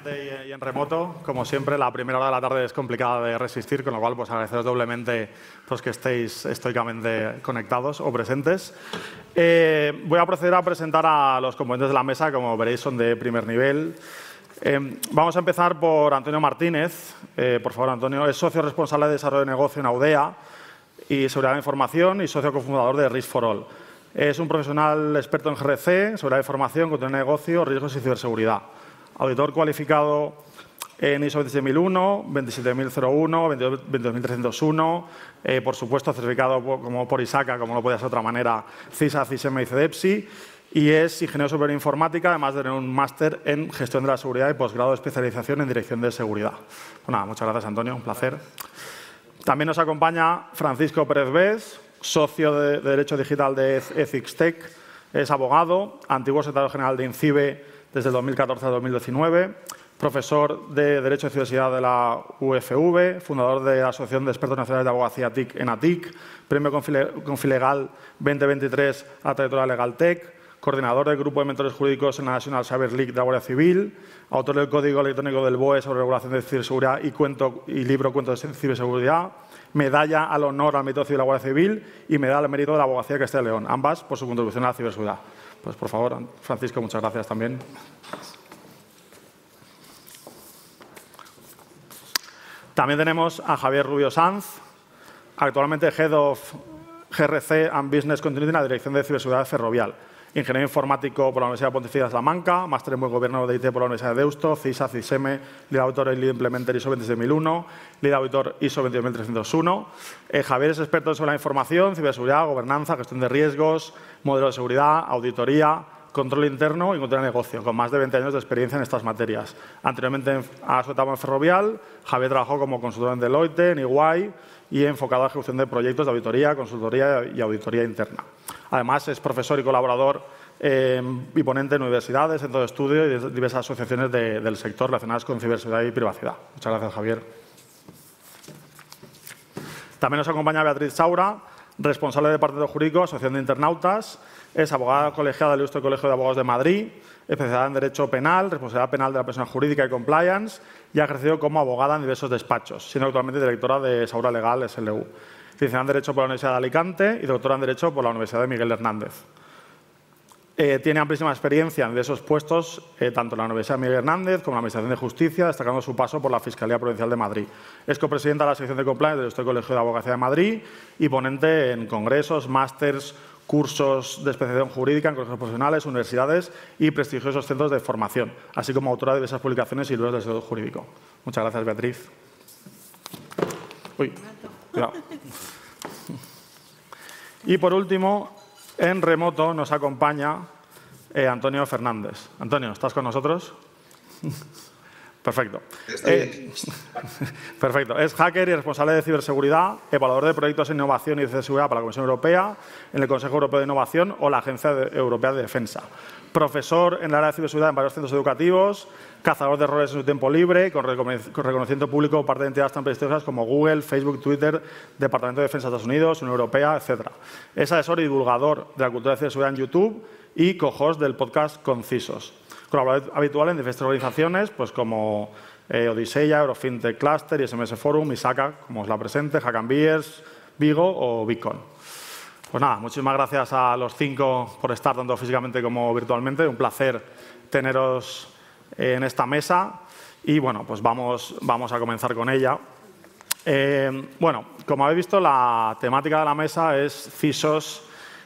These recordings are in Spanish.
presencialmente y en remoto. Como siempre, la primera hora de la tarde es complicada de resistir, con lo cual pues agradeceros doblemente pues, que estéis estoicamente conectados o presentes. Voy a proceder a presentar a los componentes de la mesa, como veréis son de primer nivel. Vamos a empezar por Antonio Martínez. Por favor, Antonio, es socio responsable de desarrollo de negocio en Audea y seguridad de información y socio cofundador de Risk for All. Es un profesional experto en GRC, seguridad de información, control de negocio, riesgos y ciberseguridad. Auditor cualificado en ISO 27001, 27001, 22301, por supuesto certificado como por ISACA, como no puede ser de otra manera, CISA, CISEM y CEDEPSI, y es ingeniero superior en informática, además de tener un máster en gestión de la seguridad y posgrado de especialización en dirección de seguridad. Pues nada, muchas gracias, Antonio, un placer. También nos acompaña Francisco Pérez Bés, socio de Derecho Digital de Ethics Tech, es abogado, antiguo secretario general de INCIBE desde el 2014 a 2019, profesor de Derecho y Ciberseguridad de la UFV, fundador de la Asociación de Expertos Nacionales de Abogacía TIC en ATIC, premio Confilegal 2023 a la trayectoria Legal Tech, coordinador del Grupo de Mentores Jurídicos en la National Cyber League de la Guardia Civil, autor del Código Electrónico del BOE sobre regulación de ciberseguridad y libro Cuentos de ciberseguridad, medalla al honor al mérito civil de la Guardia Civil y medalla al mérito de la Abogacía de Castilla y León, ambas por su contribución a la ciberseguridad. Pues por favor, Francisco, muchas gracias también. También tenemos a Javier Rubio Sanz, actualmente Head of GRC and Business Continuity en la Dirección de Ciberseguridad Ferrovial. Ingeniero informático por la Universidad Pontificia de Salamanca, máster en Buen Gobierno de IT por la Universidad de Deusto, CISA, CISEM, Lead Auditor y Lead Implementer ISO 27001, Lead Auditor ISO 22301. Javier es experto en seguridad de información, ciberseguridad, gobernanza, gestión de riesgos, modelo de seguridad, auditoría, control interno y control de negocio, con más de 20 años de experiencia en estas materias. Anteriormente a su etapa en Ferrovial, Javier trabajó como consultor en Deloitte, en EY y enfocado a la ejecución de proyectos de auditoría, consultoría y auditoría interna. Además, es profesor y colaborador y ponente en universidades, centros de estudio y de diversas asociaciones del sector relacionadas con ciberseguridad y privacidad. Muchas gracias, Javier. También nos acompaña Beatriz Saura, responsable del Departamento Jurídico, Asociación de Internautas. Es abogada colegiada del Ilustre Colegio de Abogados de Madrid, especializada en Derecho Penal, responsabilidad penal de la persona jurídica y compliance, y ha ejercido como abogada en diversos despachos, siendo actualmente directora de Saura Legal SLU. Licenciada en Derecho por la Universidad de Alicante y doctora en Derecho por la Universidad de Miguel Hernández. Tiene amplísima experiencia en diversos puestos, tanto en la Universidad de Miguel Hernández como en la Administración de Justicia, destacando su paso por la Fiscalía Provincial de Madrid. Es copresidenta de la sección de compliance del Ilustre Colegio de Abogacía de Madrid y ponente en congresos, másters, cursos de especialización jurídica en colegios profesionales, universidades y prestigiosos centros de formación, así como autora de diversas publicaciones y libros de sector jurídico. Muchas gracias, Beatriz. Uy, cuidado. Y por último, en remoto nos acompaña Antonio Fernández. Antonio, ¿estás con nosotros? Perfecto. Perfecto. Es hacker y responsable de ciberseguridad, evaluador de proyectos de innovación y de ciberseguridad para la Comisión Europea, en el Consejo Europeo de Innovación o la Agencia Europea de Defensa. Profesor en el área de ciberseguridad en varios centros educativos, cazador de errores en su tiempo libre, con reconocimiento público por parte de entidades tan prestigiosas como Google, Facebook, Twitter, Departamento de Defensa de Estados Unidos, Unión Europea, etc. Es asesor y divulgador de la cultura de ciberseguridad en YouTube y co-host del podcast Concisos. Colaborador habitual en diferentes organizaciones, pues como Odiseya, Eurofintech Cluster, ISMS Forum, ISACA, como os la presente, Hack and Beers, Vigo o Bitcoin. Pues nada, muchísimas gracias a los 5 por estar tanto físicamente como virtualmente. Un placer teneros en esta mesa y bueno, pues vamos a comenzar con ella. Bueno, como habéis visto, la temática de la mesa es CISOs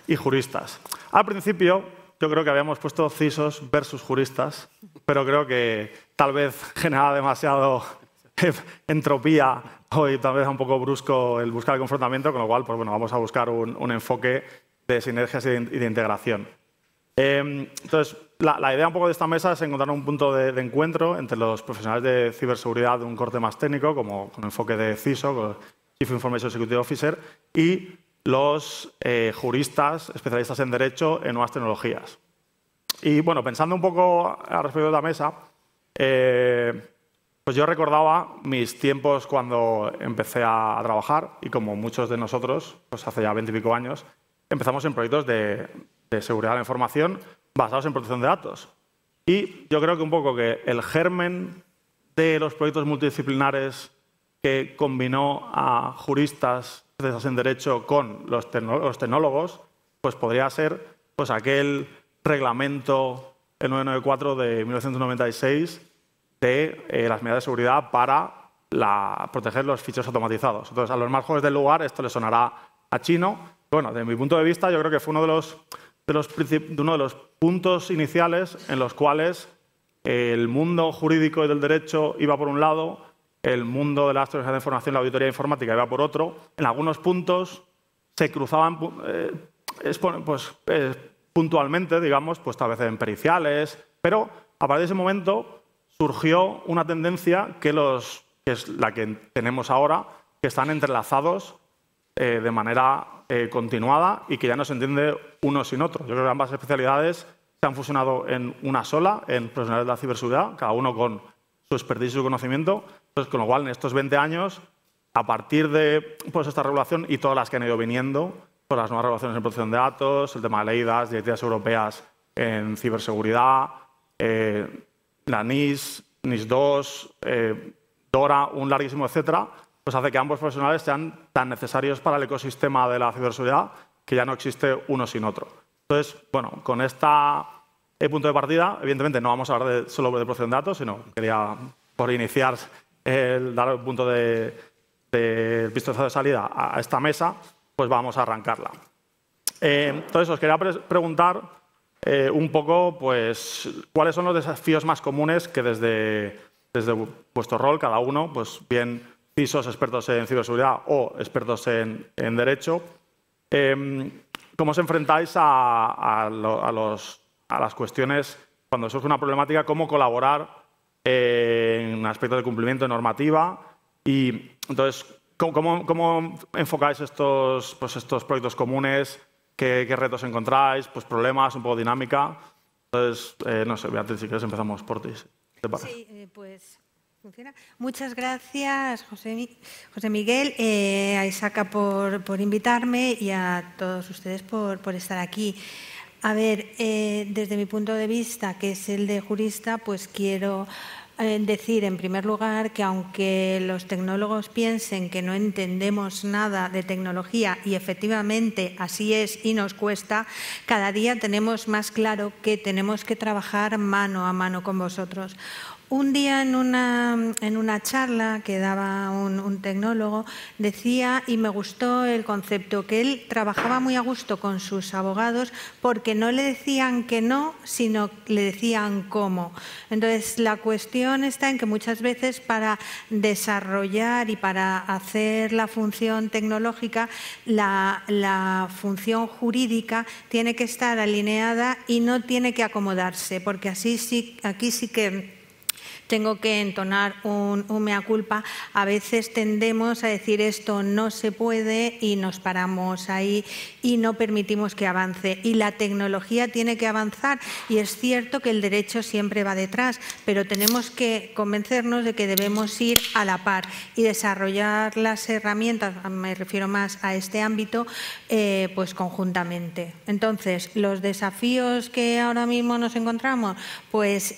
y juristas. Al principio, yo creo que habíamos puesto CISOs versus juristas, pero creo que tal vez generaba demasiado entropía o tal vez un poco brusco el buscar el confrontamiento, con lo cual pues bueno, vamos a buscar un enfoque de sinergias y de integración. Entonces, la idea un poco de esta mesa es encontrar un punto de encuentro entre los profesionales de ciberseguridad de un corte más técnico, como con enfoque de CISO, con Chief Information Security Officer, y los juristas especialistas en Derecho en nuevas tecnologías. Y bueno, pensando un poco al respecto de la mesa, pues yo recordaba mis tiempos cuando empecé a trabajar y como muchos de nosotros, pues hace ya 20 y pico años, empezamos en proyectos de seguridad de la información basados en protección de datos. Y yo creo que un poco que el germen de los proyectos multidisciplinares que combinó a juristas en derecho con los tecnólogos, pues podría ser pues aquel reglamento, el 994 de 1996, de las medidas de seguridad para proteger los ficheros automatizados. Entonces, a los más jóvenes del lugar esto les sonará a chino. Bueno, desde mi punto de vista, yo creo que fue uno de los puntos iniciales en los cuales el mundo jurídico y del derecho iba por un lado, el mundo de la tecnología de información y la auditoría informática iba por otro. En algunos puntos se cruzaban puntualmente, digamos, pues tal vez en periciales, pero a partir de ese momento surgió una tendencia que es la que tenemos ahora, que están entrelazados de manera continuada y que ya no se entiende uno sin otro. Yo creo que ambas especialidades se han fusionado en una sola, en profesionales de la ciberseguridad, cada uno con su expertise y su conocimiento. Entonces, con lo cual, en estos 20 años, a partir de esta regulación y todas las que han ido viniendo, pues las nuevas regulaciones en protección de datos, el tema de ley DAS, directivas europeas en ciberseguridad, la NIS, NIS2, DORA, un larguísimo etcétera, pues hace que ambos profesionales sean tan necesarios para el ecosistema de la ciberseguridad que ya no existe uno sin otro. Entonces, bueno, con este punto de partida, evidentemente no vamos a hablar solo de protección de datos, sino quería, por iniciar, dar un punto de vistazo de salida a esta mesa, pues vamos a arrancarla. Entonces, os quería preguntar un poco pues, cuáles son los desafíos más comunes que desde vuestro rol, cada uno, pues bien CISOs expertos en ciberseguridad o expertos en derecho, ¿cómo os enfrentáis a las cuestiones cuando surge una problemática? ¿Cómo colaborar en aspectos de cumplimiento de normativa? Y entonces, ¿cómo enfocáis estos proyectos comunes? ¿Qué retos encontráis? Pues problemas, un poco dinámica. Entonces, no sé, Beatriz, si quieres empezamos por ti. ¿Te parece? Sí, pues funciona. Muchas gracias, José Miguel, a Isaka por invitarme y a todos ustedes por estar aquí. A ver, desde mi punto de vista, que es el de jurista, pues quiero decir, en primer lugar, que aunque los tecnólogos piensen que no entendemos nada de tecnología, y efectivamente así es y nos cuesta, cada día tenemos más claro que tenemos que trabajar mano a mano con vosotros. Un día en una charla que daba un tecnólogo decía, y me gustó el concepto, que él trabajaba muy a gusto con sus abogados porque no le decían que no, sino le decían cómo. Entonces, la cuestión está en que muchas veces para desarrollar y para hacer la función tecnológica, la función jurídica tiene que estar alineada y no tiene que acomodarse, porque aquí sí que tengo que entonar un mea culpa. A veces tendemos a decir esto no se puede y nos paramos ahí y no permitimos que avance. Y la tecnología tiene que avanzar y es cierto que el derecho siempre va detrás, pero tenemos que convencernos de que debemos ir a la par y desarrollar las herramientas, me refiero más a este ámbito, pues conjuntamente. Entonces, los desafíos que ahora mismo nos encontramos, pues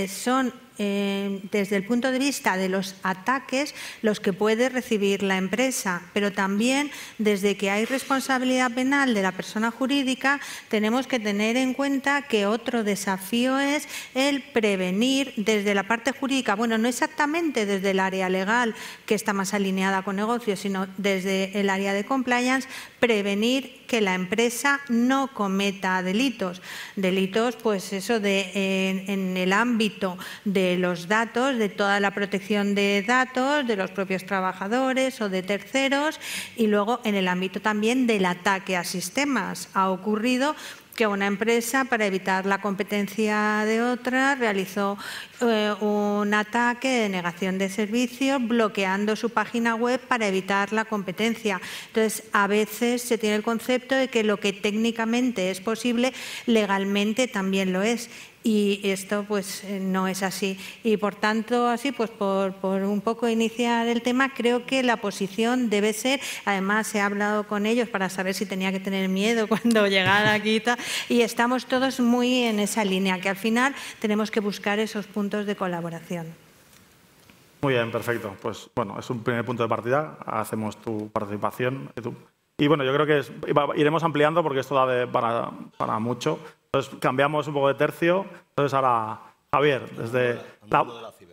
son desde el punto de vista de los ataques, los que puede recibir la empresa, pero también desde que hay responsabilidad penal de la persona jurídica, tenemos que tener en cuenta que otro desafío es el prevenir desde la parte jurídica, bueno, no exactamente desde el área legal, que está más alineada con negocios, sino desde el área de compliance, prevenir que la empresa no cometa delitos. Delitos, pues eso en el ámbito de los datos, de toda la protección de datos, de los propios trabajadores o de terceros, y luego en el ámbito también del ataque a sistemas. Ha ocurrido que una empresa, para evitar la competencia de otra, realizó un ataque de negación de servicios bloqueando su página web para evitar la competencia. Entonces, a veces se tiene el concepto de que lo que técnicamente es posible, legalmente también lo es. Y esto pues no es así. Y por tanto, así pues por un poco iniciar el tema, creo que la posición debe ser, además he hablado con ellos para saber si tenía que tener miedo cuando llegara aquí y estamos todos muy en esa línea, que al final tenemos que buscar esos puntos de colaboración. Muy bien, perfecto. Pues bueno, es un primer punto de partida. Hacemos tu participación. Y bueno, yo creo que iremos ampliando porque esto da para mucho. Entonces cambiamos un poco de tercio. Entonces ahora, Javier, desde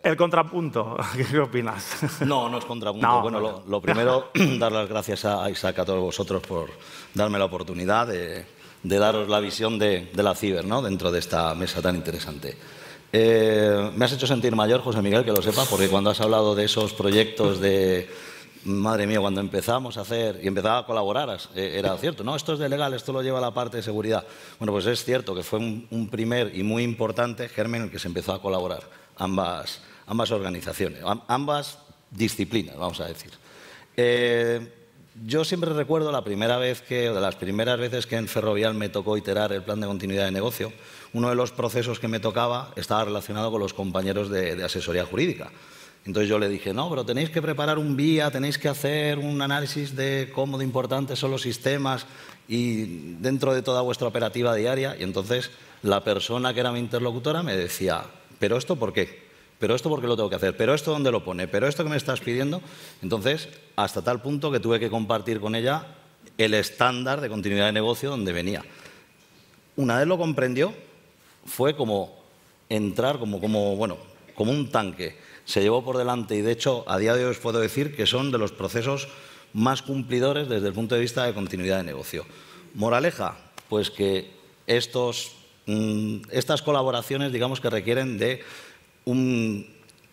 el contrapunto, ¿qué opinas? No, no es contrapunto. No, bueno, lo primero, dar las gracias a Isaac, a todos vosotros por darme la oportunidad de daros la visión de la ciber, ¿no?, dentro de esta mesa tan interesante. Me has hecho sentir mayor, José Miguel, que lo sepas, porque cuando has hablado de esos proyectos de... Madre mía, cuando empezamos a hacer y empezaba a colaborar, era cierto, no, esto es de legal, esto lo lleva la parte de seguridad. Bueno, pues es cierto que fue un primer y muy importante germen en el que se empezó a colaborar ambas organizaciones, ambas disciplinas, vamos a decir. Yo siempre recuerdo la primera vez de las primeras veces que en Ferrovial me tocó iterar el plan de continuidad de negocio. Uno de los procesos que me tocaba estaba relacionado con los compañeros de asesoría jurídica. Entonces yo le dije, no, pero tenéis que preparar un BIA, tenéis que hacer un análisis de cómo de importantes son los sistemas y dentro de toda vuestra operativa diaria. Y entonces la persona que era mi interlocutora me decía, ¿pero esto por qué? ¿Pero esto por qué lo tengo que hacer? ¿Pero esto dónde lo pone? ¿Pero esto que me estás pidiendo? Entonces, hasta tal punto que tuve que compartir con ella el estándar de continuidad de negocio donde venía. Una vez lo comprendió, fue como entrar como un tanque. Se llevó por delante y, de hecho, a día de hoy os puedo decir que son de los procesos más cumplidores desde el punto de vista de continuidad de negocio. Moraleja, pues que estas colaboraciones, digamos que requieren de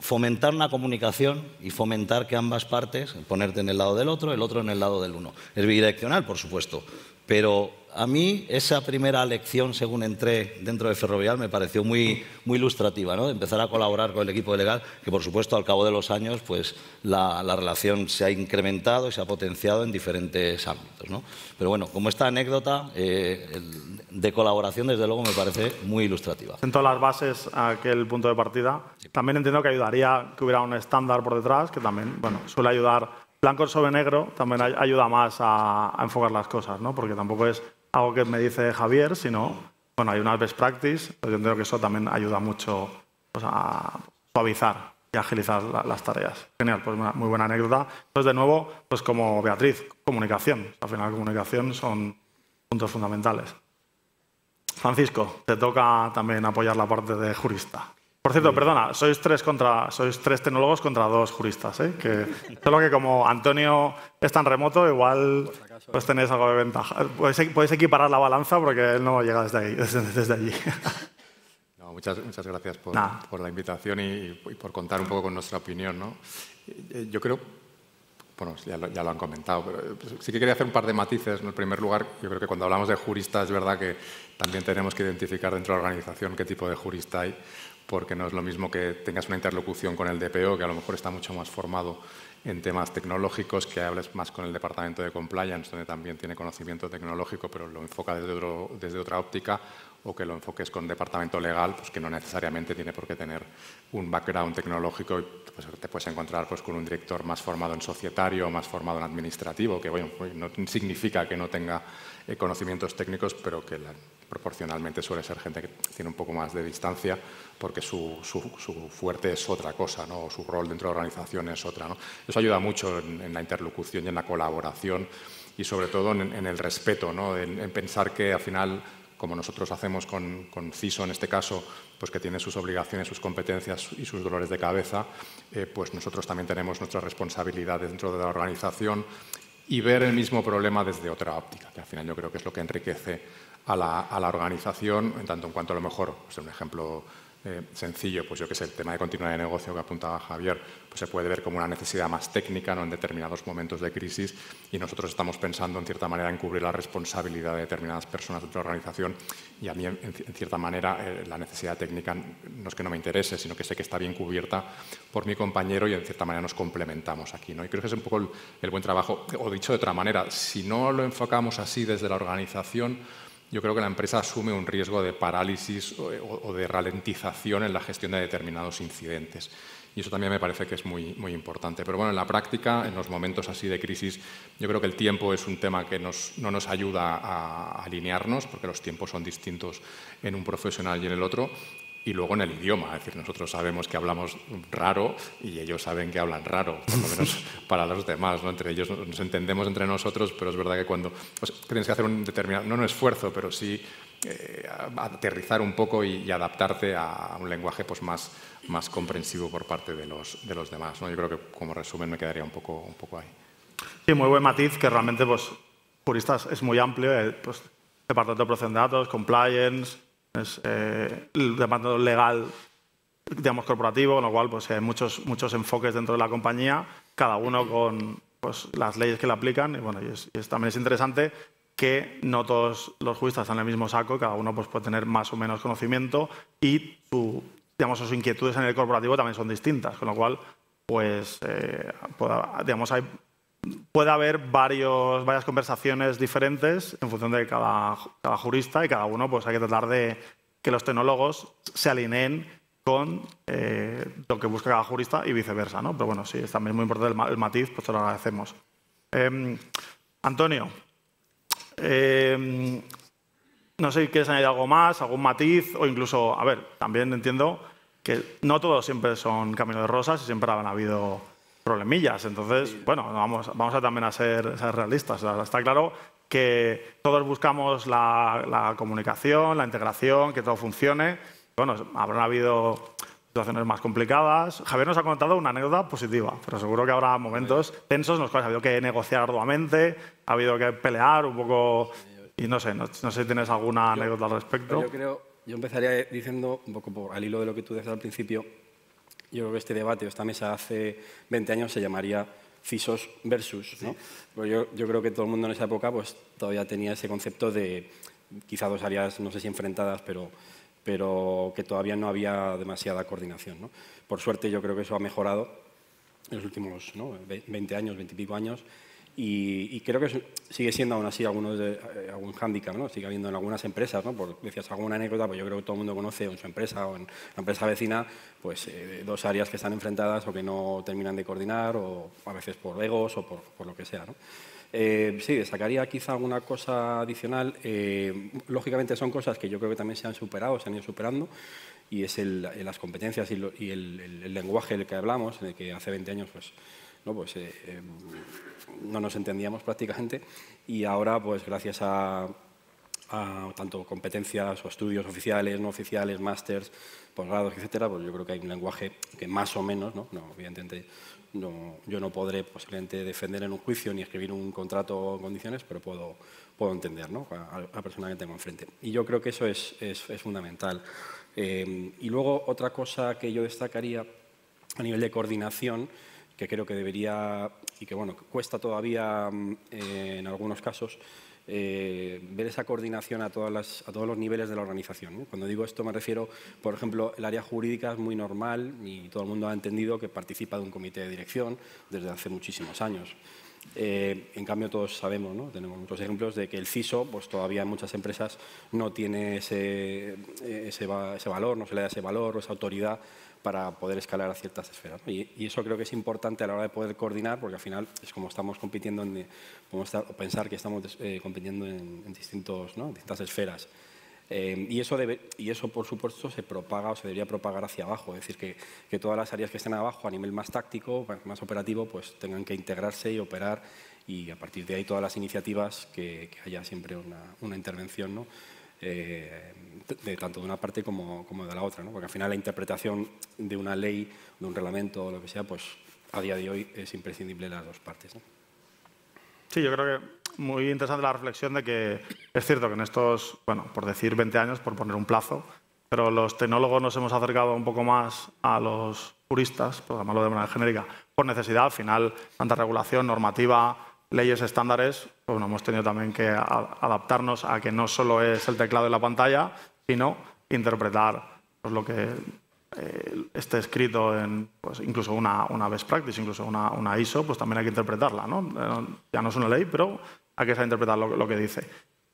fomentar una comunicación y fomentar que ambas partes, ponerte en el lado del otro, el otro en el lado del uno. Es bidireccional, por supuesto, pero a mí esa primera lección, según entré dentro de Ferrovial, me pareció muy ilustrativa, ¿no? De empezar a colaborar con el equipo de legal, que por supuesto al cabo de los años pues la relación se ha incrementado y se ha potenciado en diferentes ámbitos, ¿no? Pero bueno, como esta anécdota de colaboración, desde luego, me parece muy ilustrativa. En todas las bases a aquel punto de partida. También entiendo que ayudaría que hubiera un estándar por detrás, que también suele ayudar. Blanco sobre negro también ayuda más a enfocar las cosas, ¿no? Porque tampoco es algo que me dice Javier, sino, bueno, hay unas best practice, pero yo entiendo que eso también ayuda mucho a suavizar y agilizar las tareas. Genial, pues muy buena anécdota. Entonces, de nuevo, pues como Beatriz, comunicación. Al final, comunicación son puntos fundamentales. Francisco, te toca también apoyar la parte de jurista. Por cierto, perdona, sois tres tecnólogos contra 2 juristas, ¿eh? Solo que como Antonio es tan remoto, igual pues tenéis algo de ventaja. Podéis equiparar la balanza porque él no llega desde allí. No, muchas gracias por la invitación y por contar un poco con nuestra opinión, ¿no? Yo creo, bueno, ya lo han comentado, pero sí que quería hacer un par de matices. En primer lugar, yo creo que cuando hablamos de jurista es verdad que también tenemos que identificar dentro de la organización qué tipo de jurista hay, porque no es lo mismo que tengas una interlocución con el DPO, que a lo mejor está mucho más formado en temas tecnológicos, que hables más con el departamento de compliance, donde también tiene conocimiento tecnológico, pero lo enfoca desde otra óptica, o que lo enfoques con departamento legal, pues que no necesariamente tiene por qué tener un background tecnológico, y pues te puedes encontrar pues con un director más formado en societario, más formado en administrativo, que bueno, no significa que no tenga conocimientos técnicos, pero que proporcionalmente suele ser gente que tiene un poco más de distancia, porque su fuerte es otra cosa, ¿no? O su rol dentro de la organización es otra, ¿no? Eso ayuda mucho en la interlocución y en la colaboración, y sobre todo en el respeto, ¿no? En pensar que al final, como nosotros hacemos con CISO en este caso, pues que tiene sus obligaciones, sus competencias y sus dolores de cabeza, pues nosotros también tenemos nuestras responsabilidades dentro de la organización y ver el mismo problema desde otra óptica, que al final yo creo que es lo que enriquece a la organización, en tanto en cuanto a lo mejor, pues un ejemplo sencillo, pues yo que sé, el tema de continuidad de negocio que apuntaba Javier, pues se puede ver como una necesidad más técnica, ¿no? En determinados momentos de crisis, y nosotros estamos pensando en cierta manera en cubrir la responsabilidad de determinadas personas dentro de la organización, y a mí en cierta manera la necesidad técnica no es que no me interese, sino que sé que está bien cubierta por mi compañero y en cierta manera nos complementamos aquí, ¿no? Y creo que es un poco el buen trabajo, o dicho de otra manera, si no lo enfocamos así desde la organización, yo creo que la empresa asume un riesgo de parálisis o de ralentización en la gestión de determinados incidentes. Y eso también me parece que es muy importante. Pero bueno, en la práctica, en los momentos así de crisis, yo creo que el tiempo es un tema que no nos ayuda a alinearnos, porque los tiempos son distintos en un profesional y en el otro. Y luego en el idioma, es decir, nosotros sabemos que hablamos raro y ellos saben que hablan raro, por lo menos para los demás, ¿no? Entre ellos nos entendemos entre nosotros, pero es verdad que cuando tienes que hacer un determinado, no un esfuerzo, pero sí aterrizar un poco y adaptarte a un lenguaje pues, más comprensivo por parte de los demás, ¿no? Yo creo que como resumen me quedaría un poco ahí. Sí, muy buen matiz, que realmente pues, juristas es muy amplio, pues, departamento de protección de datos, compliance, el departamento legal, digamos, corporativo, con lo cual pues, hay muchos enfoques dentro de la compañía, cada uno con pues, las leyes que le aplican. Y, bueno, también es interesante que no todos los juristas están en el mismo saco, cada uno pues, puede tener más o menos conocimiento y sus inquietudes en el corporativo también son distintas, con lo cual pues, puede haber varias conversaciones diferentes en función de cada jurista y cada uno pues, hay que tratar de que los tecnólogos se alineen con lo que busca cada jurista y viceversa, ¿no? Pero bueno, sí, es también muy importante el matiz, pues te lo agradecemos. Antonio, no sé si quieres añadir algo más, algún matiz o incluso, a ver, también entiendo que no todos siempre son camino de rosas y siempre han habido problemillas. Entonces, bueno, vamos a también a ser realistas. O sea, está claro que todos buscamos la comunicación, la integración, que todo funcione. Bueno, habrán habido situaciones más complicadas. Javier nos ha contado una anécdota positiva, pero seguro que habrá momentos tensos en los cuales ha habido que negociar arduamente, ha habido que pelear un poco y no sé si tienes alguna anécdota al respecto. Yo empezaría diciendo, un poco al hilo de lo que tú decías al principio, yo creo que este debate o esta mesa hace 20 años se llamaría CISOs versus, ¿no? Sí. Pues yo creo que todo el mundo en esa época pues, todavía tenía ese concepto de quizá dos áreas, no sé si enfrentadas, pero que todavía no había demasiada coordinación, ¿no? Por suerte yo creo que eso ha mejorado en los últimos 20 años, 20 y pico años, y creo que sigue siendo aún así algún hándicap, ¿no? Sigue habiendo en algunas empresas, ¿no? Decías alguna anécdota, pues yo creo que todo el mundo conoce en su empresa o en la empresa vecina, pues dos áreas que están enfrentadas o que no terminan de coordinar, o a veces por egos o por lo que sea, ¿no? Sí, destacaría quizá alguna cosa adicional. Lógicamente son cosas que yo creo que también se han superado, se han ido superando, y es las competencias y el lenguaje del que hablamos, en el que hace 20 años pues, no nos entendíamos prácticamente, y ahora, pues gracias a tanto competencias o estudios oficiales, no oficiales, másters, posgrados, etcétera, pues yo creo que hay un lenguaje que más o menos, evidentemente yo no podré posiblemente defender en un juicio ni escribir un contrato en condiciones, pero puedo entender, ¿no? a la persona que tengo enfrente. Y yo creo que eso es fundamental. Y luego otra cosa que yo destacaría a nivel de coordinación, que creo que debería, y que bueno, cuesta todavía en algunos casos, ver esa coordinación a todos los niveles de la organización, ¿no? Cuando digo esto me refiero, por ejemplo, el área jurídica es muy normal y todo el mundo ha entendido que participa de un comité de dirección desde hace muchísimos años. En cambio, todos sabemos, ¿no? Tenemos muchos ejemplos de que el CISO pues, todavía en muchas empresas no tiene ese valor, no se le da ese valor o esa autoridad para poder escalar a ciertas esferas, ¿no? Y eso creo que es importante a la hora de poder coordinar, porque al final es como estamos compitiendo, podemos pensar que estamos compitiendo en distintas esferas. Y eso, por supuesto, se propaga o se debería propagar hacia abajo. Es decir, que todas las áreas que estén abajo a nivel más táctico, más operativo, pues tengan que integrarse y operar, y a partir de ahí todas las iniciativas que haya siempre una intervención, ¿no? Tanto de una parte como de la otra, ¿no? Porque al final la interpretación de una ley, de un reglamento o lo que sea, pues a día de hoy es imprescindible las dos partes, ¿no? Sí, yo creo que muy interesante la reflexión de que es cierto que en estos, bueno, por decir 20 años, por poner un plazo, pero los tecnólogos nos hemos acercado un poco más a los juristas, por llamarlo de manera genérica, por necesidad. Al final, tanta regulación, normativa, leyes, estándares, pues bueno, hemos tenido también que adaptarnos a que no solo es el teclado y la pantalla, sino interpretar pues, lo que esté escrito en pues, incluso una best practice, incluso una ISO, pues también hay que interpretarla, ¿no? Ya no es una ley, pero hay que saber interpretar lo que dice.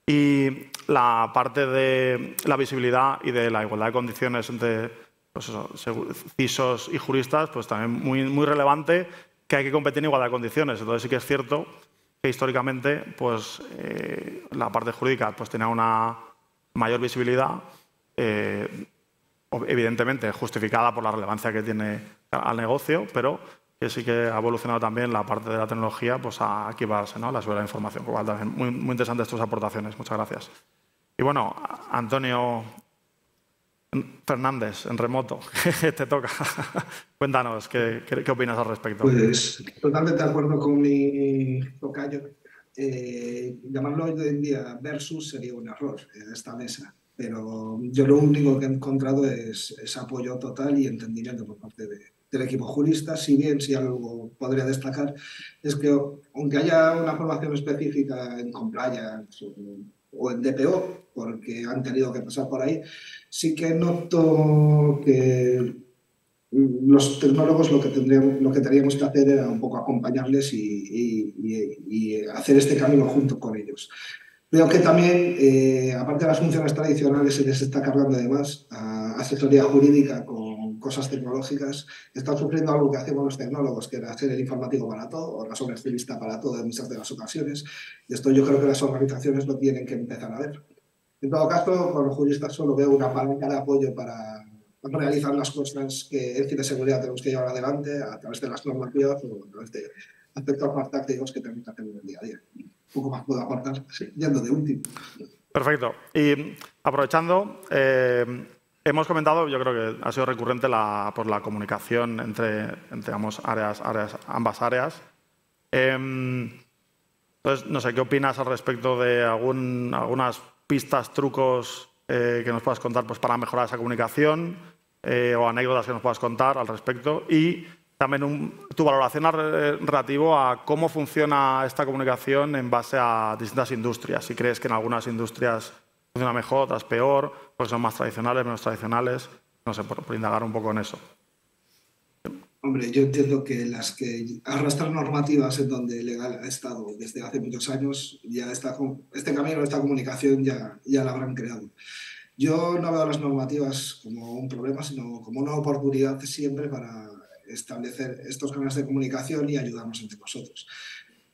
Y la parte de la visibilidad y de la igualdad de condiciones entre pues eso, CISOs y juristas, pues también muy relevante, que hay que competir en igualdad de condiciones. Entonces sí que es cierto que históricamente pues, la parte jurídica pues, tenía una mayor visibilidad, evidentemente justificada por la relevancia que tiene al negocio, pero que sí que ha evolucionado también la parte de la tecnología pues a equiparse, ¿no?, a la seguridad de la información. Por lo cual, también muy interesantes tus aportaciones. Muchas gracias. Y bueno, Antonio Fernández, en remoto, te toca. Cuéntanos, ¿qué opinas al respecto? Pues totalmente de acuerdo con mi tocayo. Llamarlo hoy en día versus sería un error en esta mesa, pero yo lo único que he encontrado es apoyo total y entendimiento por parte del equipo jurista. Si bien, si algo podría destacar, es que aunque haya una formación específica en compliance o en DPO, porque han tenido que pasar por ahí, sí que noto que los tecnólogos lo que teníamos que hacer era un poco acompañarles y hacer este camino junto con ellos. Veo que también, aparte de las funciones tradicionales, se les está cargando además a asesoría jurídica con cosas tecnológicas. Están sufriendo algo que hacemos los tecnólogos, que era ser el informático para todo, o la sobreestilista para todo en muchas de las ocasiones. Y esto yo creo que las organizaciones lo tienen que empezar a ver. En todo caso, con los juristas solo veo una palanca de apoyo para realizar las cosas que en ciberseguridad tenemos que llevar adelante a través de las normativas o a través de aspectos más tácticos que tenemos que hacer en el día a día. Un poco más puedo aportar, sí, yendo de último. Perfecto. Y aprovechando, hemos comentado, yo creo que ha sido recurrente la comunicación entre ambas áreas. Entonces, no sé, ¿qué opinas al respecto de algunas pistas, trucos que nos puedas contar pues, para mejorar esa comunicación o anécdotas que nos puedas contar al respecto? Y también tu valoración relativo a cómo funciona esta comunicación en base a distintas industrias. Si crees que en algunas industrias funciona mejor, otras peor, porque son más tradicionales, menos tradicionales. No sé, por indagar un poco en eso. Hombre, yo entiendo que las que arrastran normativas en donde legal ha estado desde hace muchos años, ya este camino, esta comunicación ya la habrán creado. Yo no veo las normativas como un problema, sino como una oportunidad siempre para establecer estos canales de comunicación y ayudarnos entre nosotros.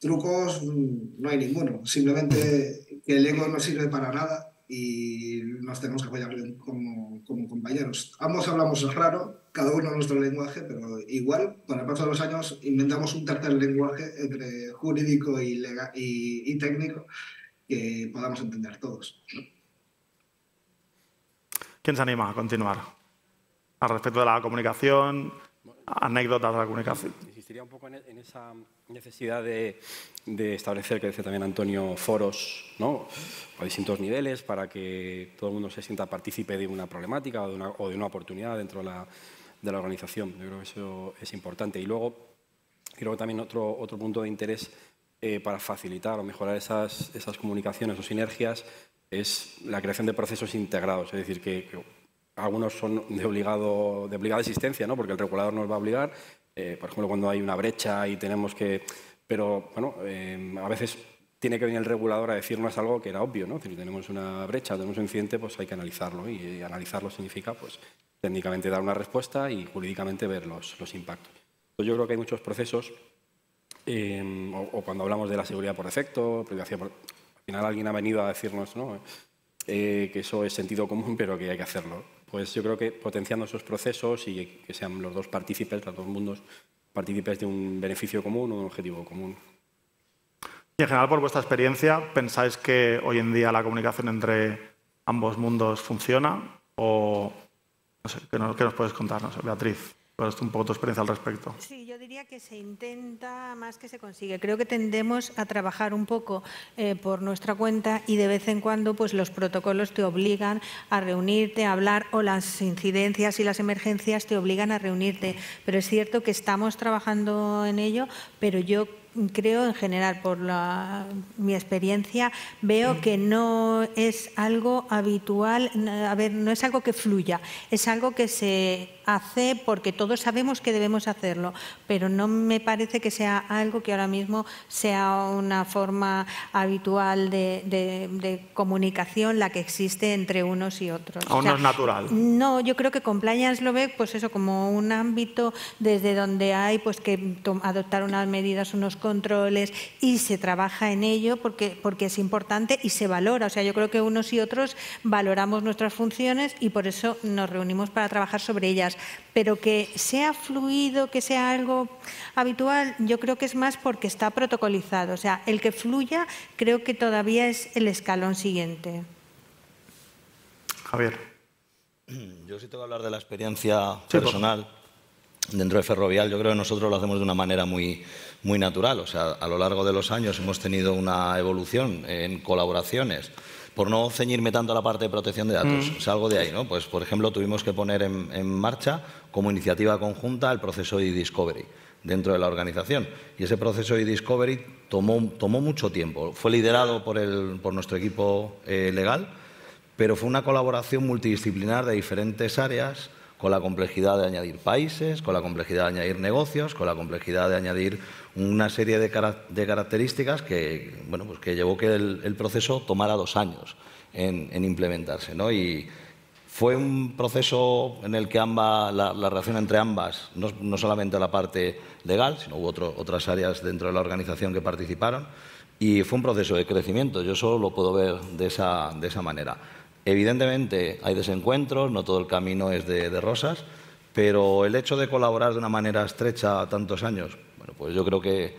Trucos no hay ninguno, simplemente que el ego no sirve para nada y nos tenemos que apoyar como compañeros. Ambos hablamos raro, cada uno nuestro lenguaje, pero igual, con el paso de los años, inventamos un tercer lenguaje entre jurídico y técnico que podamos entender todos. ¿Quién se anima a continuar? Al respecto de la comunicación, anécdotas de la comunicación. Insistiría un poco en esa necesidad de establecer, que decía también Antonio, foros, ¿no?, a distintos niveles para que todo el mundo se sienta partícipe de una problemática o de una oportunidad dentro de la organización. Yo creo que eso es importante. Y luego creo que también otro punto de interés para facilitar o mejorar esas comunicaciones o sinergias es la creación de procesos integrados, es decir, que algunos son de obligada existencia, ¿no?, porque el regulador nos va a obligar, por ejemplo, cuando hay una brecha y tenemos que... Pero, bueno, a veces tiene que venir el regulador a decirnos algo que era obvio, ¿no? Si tenemos una brecha, tenemos un incidente, pues hay que analizarlo, y analizarlo significa, pues, técnicamente dar una respuesta y jurídicamente ver los impactos. Entonces, yo creo que hay muchos procesos, o cuando hablamos de la seguridad por defecto, privacidad por... Al final alguien ha venido a decirnos, ¿no?, que eso es sentido común, pero que hay que hacerlo. Pues yo creo que potenciando esos procesos y que sean los dos partícipes, los dos mundos, partícipes de un beneficio común o de un objetivo común. Y en general, por vuestra experiencia, ¿pensáis que hoy en día la comunicación entre ambos mundos funciona? O no sé, ¿qué nos puedes contar? No sé, Beatriz, ¿cuál es un poco tu experiencia al respecto? Sí, yo diría que se intenta más que se consigue. Creo que tendemos a trabajar un poco por nuestra cuenta y de vez en cuando pues los protocolos te obligan a reunirte, a hablar, o las incidencias y las emergencias te obligan a reunirte. Pero es cierto que estamos trabajando en ello, pero yo creo en general, por mi experiencia, veo que no es algo habitual, a ver, no es algo que fluya, es algo que se hace porque todos sabemos que debemos hacerlo, pero no me parece que sea algo que ahora mismo sea una forma habitual de comunicación la que existe entre unos y otros. Aún no es natural. No, yo creo que compliance lo ve pues eso, como un ámbito desde donde hay pues que adoptar unas medidas, unos controles, y se trabaja en ello porque es importante y se valora. O sea, yo creo que unos y otros valoramos nuestras funciones y por eso nos reunimos para trabajar sobre ellas. Pero que sea fluido, que sea algo habitual, yo creo que es más porque está protocolizado. O sea, el que fluya creo que todavía es el escalón siguiente. Javier. Yo sí tengo que hablar de la experiencia personal dentro de Ferrovial. Yo creo que nosotros lo hacemos de una manera muy natural. O sea, a lo largo de los años hemos tenido una evolución en colaboraciones. Por no ceñirme tanto a la parte de protección de datos, salgo de ahí, ¿no? Pues, por ejemplo, tuvimos que poner en marcha como iniciativa conjunta el proceso de e-discovery dentro de la organización. Y ese proceso de e-discovery tomó mucho tiempo. Fue liderado por nuestro equipo legal, pero fue una colaboración multidisciplinar de diferentes áreas, con la complejidad de añadir países, con la complejidad de añadir negocios, con la complejidad de añadir una serie de características que, bueno, pues que llevó que el proceso tomara 2 años en implementarse, ¿no? Y fue un proceso en el que la relación entre ambas, no solamente la parte legal, sino hubo otras áreas dentro de la organización que participaron, y fue un proceso de crecimiento. Yo solo lo puedo ver de esa manera. Evidentemente hay desencuentros, no todo el camino es de rosas, pero el hecho de colaborar de una manera estrecha tantos años, bueno, pues yo creo que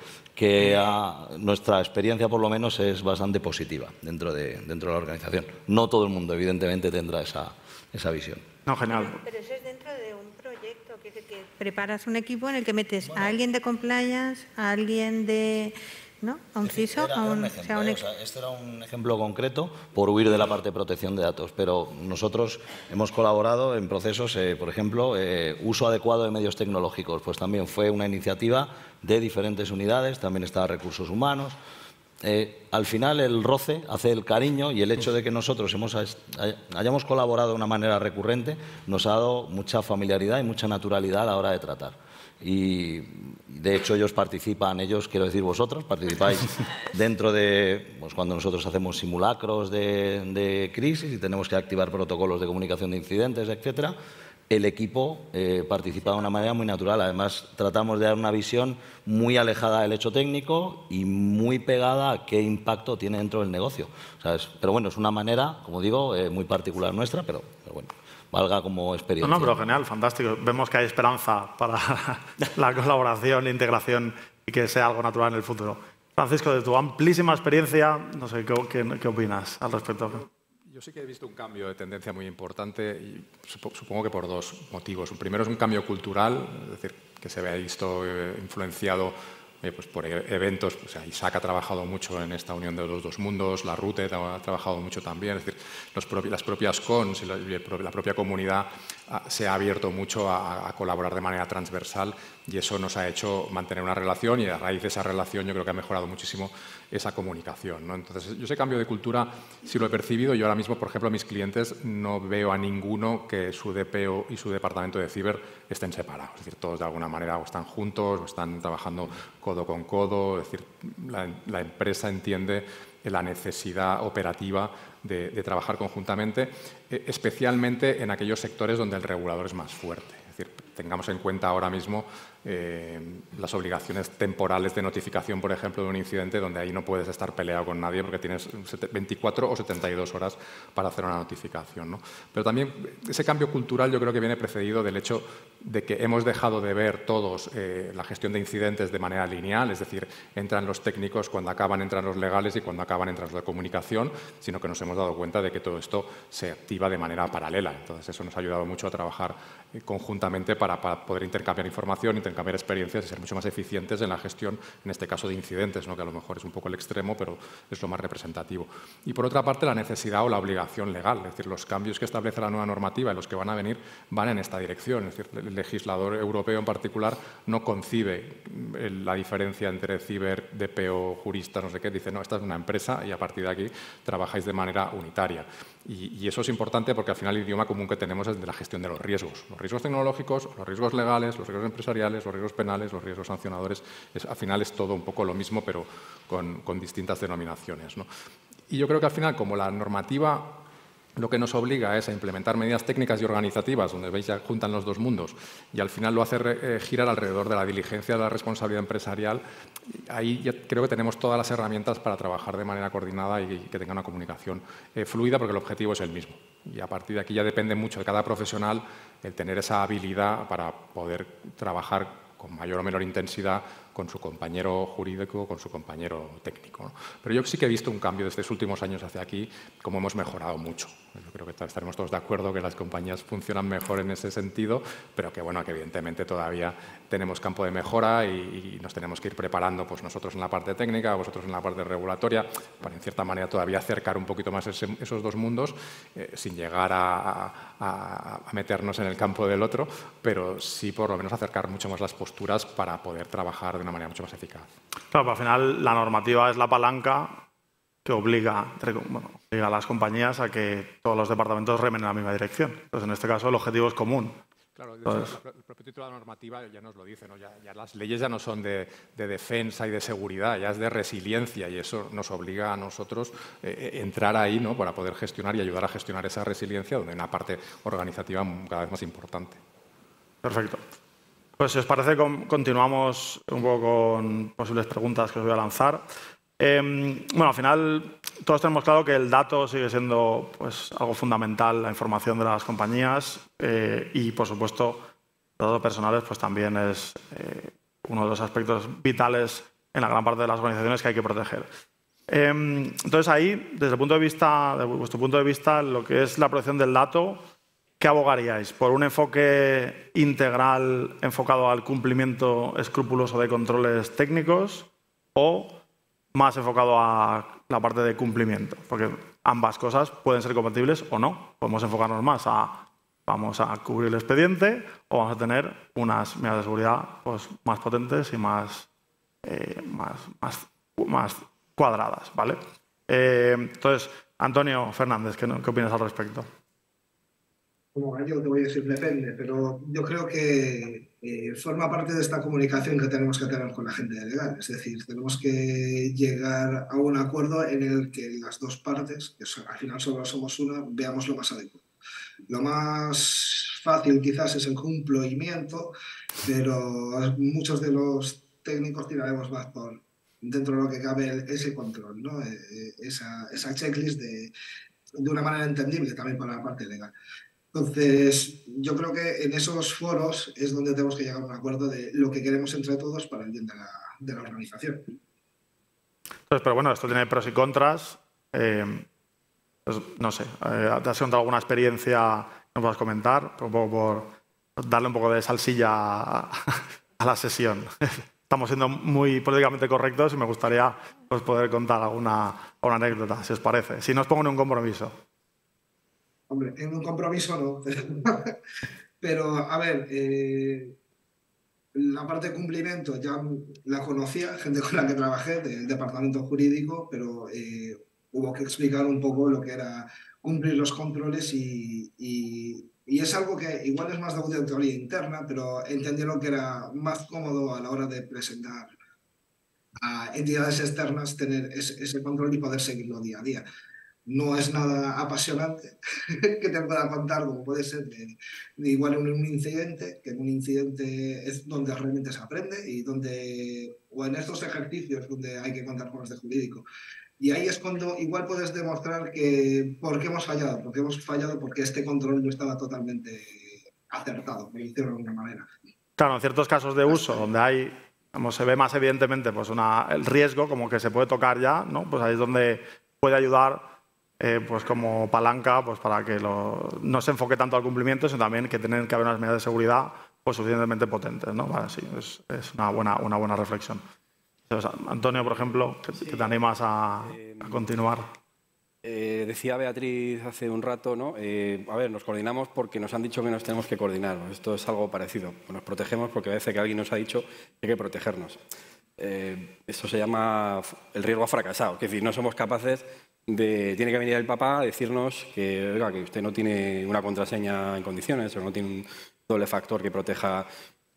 nuestra experiencia por lo menos es bastante positiva dentro de la organización. No todo el mundo evidentemente tendrá esa visión. No, genial. Pero eso es dentro de un proyecto, que preparas un equipo en el que metes a alguien de compliance, a alguien de... ¿no? ¿A un CISO? Este era un ejemplo concreto por huir de la parte de protección de datos, pero nosotros hemos colaborado en procesos, por ejemplo, uso adecuado de medios tecnológicos, pues también fue una iniciativa de diferentes unidades, también estaba recursos humanos. Al final el roce hace el cariño y el hecho de que nosotros hayamos colaborado de una manera recurrente nos ha dado mucha familiaridad y mucha naturalidad a la hora de tratar. Y de hecho quiero decir vosotros, participáis dentro de, pues cuando nosotros hacemos simulacros de crisis y tenemos que activar protocolos de comunicación de incidentes, etcétera. El equipo participa de una manera muy natural. Además, tratamos de dar una visión muy alejada del hecho técnico y muy pegada a qué impacto tiene dentro del negocio. ¿Sabes? Pero bueno, es una manera, como digo, muy particular nuestra, pero bueno, valga como experiencia. No, pero genial, fantástico. Vemos que hay esperanza para la colaboración, la integración y que sea algo natural en el futuro. Francisco, de tu amplísima experiencia, no sé, ¿qué opinas al respecto? Yo sí que he visto un cambio de tendencia muy importante y supongo que por 2 motivos. El primero es un cambio cultural, es decir, que se ha visto influenciado pues por eventos. O sea, Isaac ha trabajado mucho en esta unión de los 2 mundos, la RUTE ha trabajado mucho también, es decir, las propias cons y la propia comunidad se ha abierto mucho a colaborar de manera transversal y eso nos ha hecho mantener una relación y a raíz de esa relación yo creo que ha mejorado muchísimo esa comunicación, ¿no? Entonces, yo ese cambio de cultura sí lo he percibido. Yo ahora mismo, por ejemplo, a mis clientes no veo a ninguno que su DPO y su departamento de ciber estén separados. Es decir, todos de alguna manera o están juntos o están trabajando codo con codo. Es decir, la empresa entiende la necesidad operativa de trabajar conjuntamente, especialmente en aquellos sectores donde el regulador es más fuerte. Es decir, tengamos en cuenta ahora mismo las obligaciones temporales de notificación, por ejemplo, de un incidente donde ahí no puedes estar peleado con nadie porque tienes 24 o 72 horas para hacer una notificación, ¿no? Pero también ese cambio cultural yo creo que viene precedido del hecho de que hemos dejado de ver todos la gestión de incidentes de manera lineal, es decir, entran los técnicos, cuando acaban entran los legales y cuando acaban entran los de comunicación, sino que nos hemos dado cuenta de que todo esto se activa de manera paralela. Entonces, eso nos ha ayudado mucho a trabajar conjuntamente para poder intercambiar información, intercambiar experiencias y ser mucho más eficientes en la gestión, en este caso de incidentes, ¿no? Que a lo mejor es un poco el extremo, pero es lo más representativo. Y por otra parte, la necesidad o la obligación legal, es decir, los cambios que establece la nueva normativa y los que van a venir van en esta dirección. Es decir, el legislador europeo en particular no concibe la diferencia entre ciber, DPO, jurista, no sé qué, dice, no, esta es una empresa y a partir de aquí trabajáis de manera unitaria. Y eso es importante importante porque al final el idioma común que tenemos es de la gestión de los riesgos tecnológicos, los riesgos legales, los riesgos empresariales, los riesgos penales, los riesgos sancionadores. Al final es todo un poco lo mismo, pero con distintas denominaciones, ¿no? Y yo creo que al final, como la normativa lo que nos obliga es a implementar medidas técnicas y organizativas, donde veis ya juntan los dos mundos, y al final lo hace girar alrededor de la diligencia de la responsabilidad empresarial, ahí ya creo que tenemos todas las herramientas para trabajar de manera coordinada y que tenga una comunicación fluida, porque el objetivo es el mismo. Y a partir de aquí ya depende mucho de cada profesional el tener esa habilidad para poder trabajar con mayor o menor intensidad con su compañero jurídico, con su compañero técnico, ¿no? Pero yo sí que he visto un cambio desde estos últimos años hacia aquí, como hemos mejorado mucho. Yo creo que estaremos todos de acuerdo que las compañías funcionan mejor en ese sentido, pero que, bueno, que evidentemente todavía tenemos campo de mejora y nos tenemos que ir preparando, pues nosotros en la parte técnica, vosotros en la parte regulatoria, para en cierta manera todavía acercar un poquito más esos dos mundos, sin llegar a meternos en el campo del otro, pero sí por lo menos acercar mucho más las posturas para poder trabajar de una manera mucho más eficaz. Claro, al final la normativa es la palanca que obliga a las compañías a que todos los departamentos remen en la misma dirección. Entonces, en este caso, el objetivo es común. Claro, el propio título de la normativa ya nos lo dice, ¿no? Ya las leyes ya no son de defensa y de seguridad, ya es de resiliencia, y eso nos obliga a nosotros entrar ahí, ¿no? Para poder gestionar y ayudar a gestionar esa resiliencia, donde hay una parte organizativa cada vez más importante. Perfecto. Pues si os parece, continuamos un poco con posibles preguntas que os voy a lanzar. Bueno, al final todos tenemos claro que el dato sigue siendo, pues, algo fundamental, la información de las compañías, y, por supuesto, los datos personales, pues, también es uno de los aspectos vitales en la gran parte de las organizaciones que hay que proteger. Entonces, ahí, desde el punto de vista, de vuestro punto de vista, lo que es la protección del dato, ¿qué abogaríais? ¿Por un enfoque integral enfocado al cumplimiento escrupuloso de controles técnicos o más enfocado a la parte de cumplimiento? Porque ambas cosas pueden ser compatibles o no. Podemos enfocarnos más a vamos a cubrir el expediente o vamos a tener unas medidas de seguridad, pues, más potentes y más cuadradas, ¿vale? Entonces, Antonio Fernández, ¿qué opinas al respecto? Como yo te voy a decir, depende, pero yo creo que forma parte de esta comunicación que tenemos que tener con la gente de legal. Es decir, tenemos que llegar a un acuerdo en el que las dos partes, que al final solo somos una, veamos lo más adecuado. Lo más fácil quizás es el cumplimiento, pero muchos de los técnicos tiraremos más por dentro de lo que cabe ese control, ¿no? Esa checklist de una manera entendible también para la parte legal. Entonces, yo creo que en esos foros es donde tenemos que llegar a un acuerdo de lo que queremos entre todos para el bien de la organización. Entonces, pero bueno, esto tiene pros y contras. Pues, no sé, ¿te has contado alguna experiencia que nos puedas comentar? Un poco por darle un poco de salsilla a la sesión. Estamos siendo muy políticamente correctos y me gustaría, pues, poder contar alguna anécdota, si os parece. Si no os pongo en un compromiso. Hombre, en un compromiso no. Pero, a ver, la parte de cumplimiento ya la conocía, gente con la que trabajé del departamento jurídico, pero hubo que explicar un poco lo que era cumplir los controles y es algo que igual es más de auditoría interna, pero entendieron que era más cómodo a la hora de presentar a entidades externas tener ese control y poder seguirlo día a día. No es nada apasionante que te pueda contar, como puede ser igual en un incidente, que en un incidente es donde realmente se aprende y o en estos ejercicios donde hay que contar con los de jurídico. Y ahí es cuando igual puedes demostrar por qué hemos fallado. Porque hemos fallado porque este control no estaba totalmente acertado, por decirlo de alguna manera. Claro, en ciertos casos de uso, donde se ve más evidentemente, pues, el riesgo, como que se puede tocar ya, ¿no? Pues ahí es donde puede ayudar, pues, como palanca, pues, para que no se enfoque tanto al cumplimiento, sino también que tienen que haber unas medidas de seguridad, pues, suficientemente potentes, ¿no? Vale, sí, es una buena reflexión. Entonces, Antonio, por ejemplo, que te animas a continuar. Decía Beatriz hace un rato, ¿no? A ver, nos coordinamos porque nos han dicho que nos tenemos que coordinar. Esto es algo parecido. Nos protegemos porque a veces que alguien nos ha dicho que hay que protegernos. esto se llama el riesgo ha fracasado. Es decir, no somos capaces de... Tiene que venir el papá a decirnos que, oiga, que usted no tiene una contraseña en condiciones o no tiene un doble factor que proteja.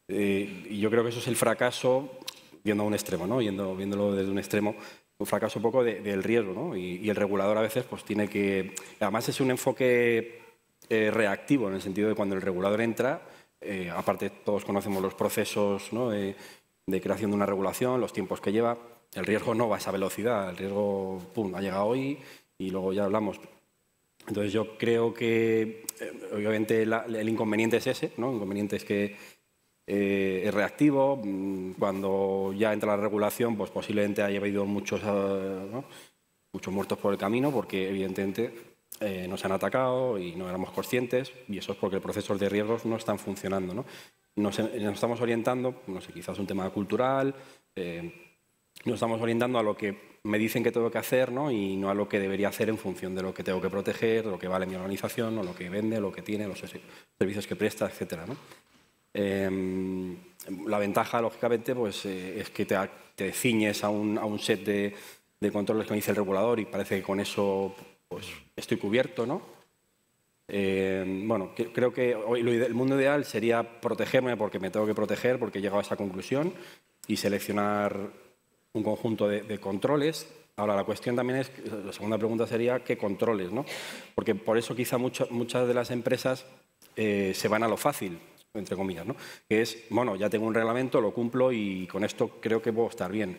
Y yo creo que eso es el fracaso, viendo a un extremo, ¿no? Viéndolo desde un extremo, un fracaso un poco del riesgo, ¿no? Y el regulador a veces pues tiene que... Además es un enfoque reactivo, en el sentido de cuando el regulador entra, aparte todos conocemos los procesos, ¿no? de creación de una regulación, los tiempos que lleva. El riesgo no va a esa velocidad, el riesgo pum, ha llegado hoy y luego ya hablamos. Entonces yo creo que obviamente el inconveniente es ese, ¿no? El inconveniente es que es reactivo. Cuando ya entra la regulación, pues posiblemente haya habido muchos muertos por el camino, porque evidentemente nos han atacado y no éramos conscientes, y eso es porque los procesos de riesgos no están funcionando, ¿no? Nos estamos orientando, no sé, quizás un tema cultural, nos estamos orientando a lo que me dicen que tengo que hacer, ¿no? Y no a lo que debería hacer en función de lo que tengo que proteger, lo que vale mi organización, o lo que vende, lo que tiene, los servicios que presta, etcétera, ¿no? La ventaja, lógicamente, pues, es que te ciñes a un set de controles que me dice el regulador y parece que con eso pues, estoy cubierto, ¿no? Bueno, creo que el mundo ideal sería protegerme porque me tengo que proteger, porque he llegado a esa conclusión, y seleccionar un conjunto de controles. Ahora, la cuestión también es, la segunda pregunta sería, ¿qué controles, ¿no? Porque por eso quizá muchas de las empresas se van a lo fácil, entre comillas, ¿no? Que es, bueno, ya tengo un reglamento, lo cumplo y con esto creo que puedo estar bien.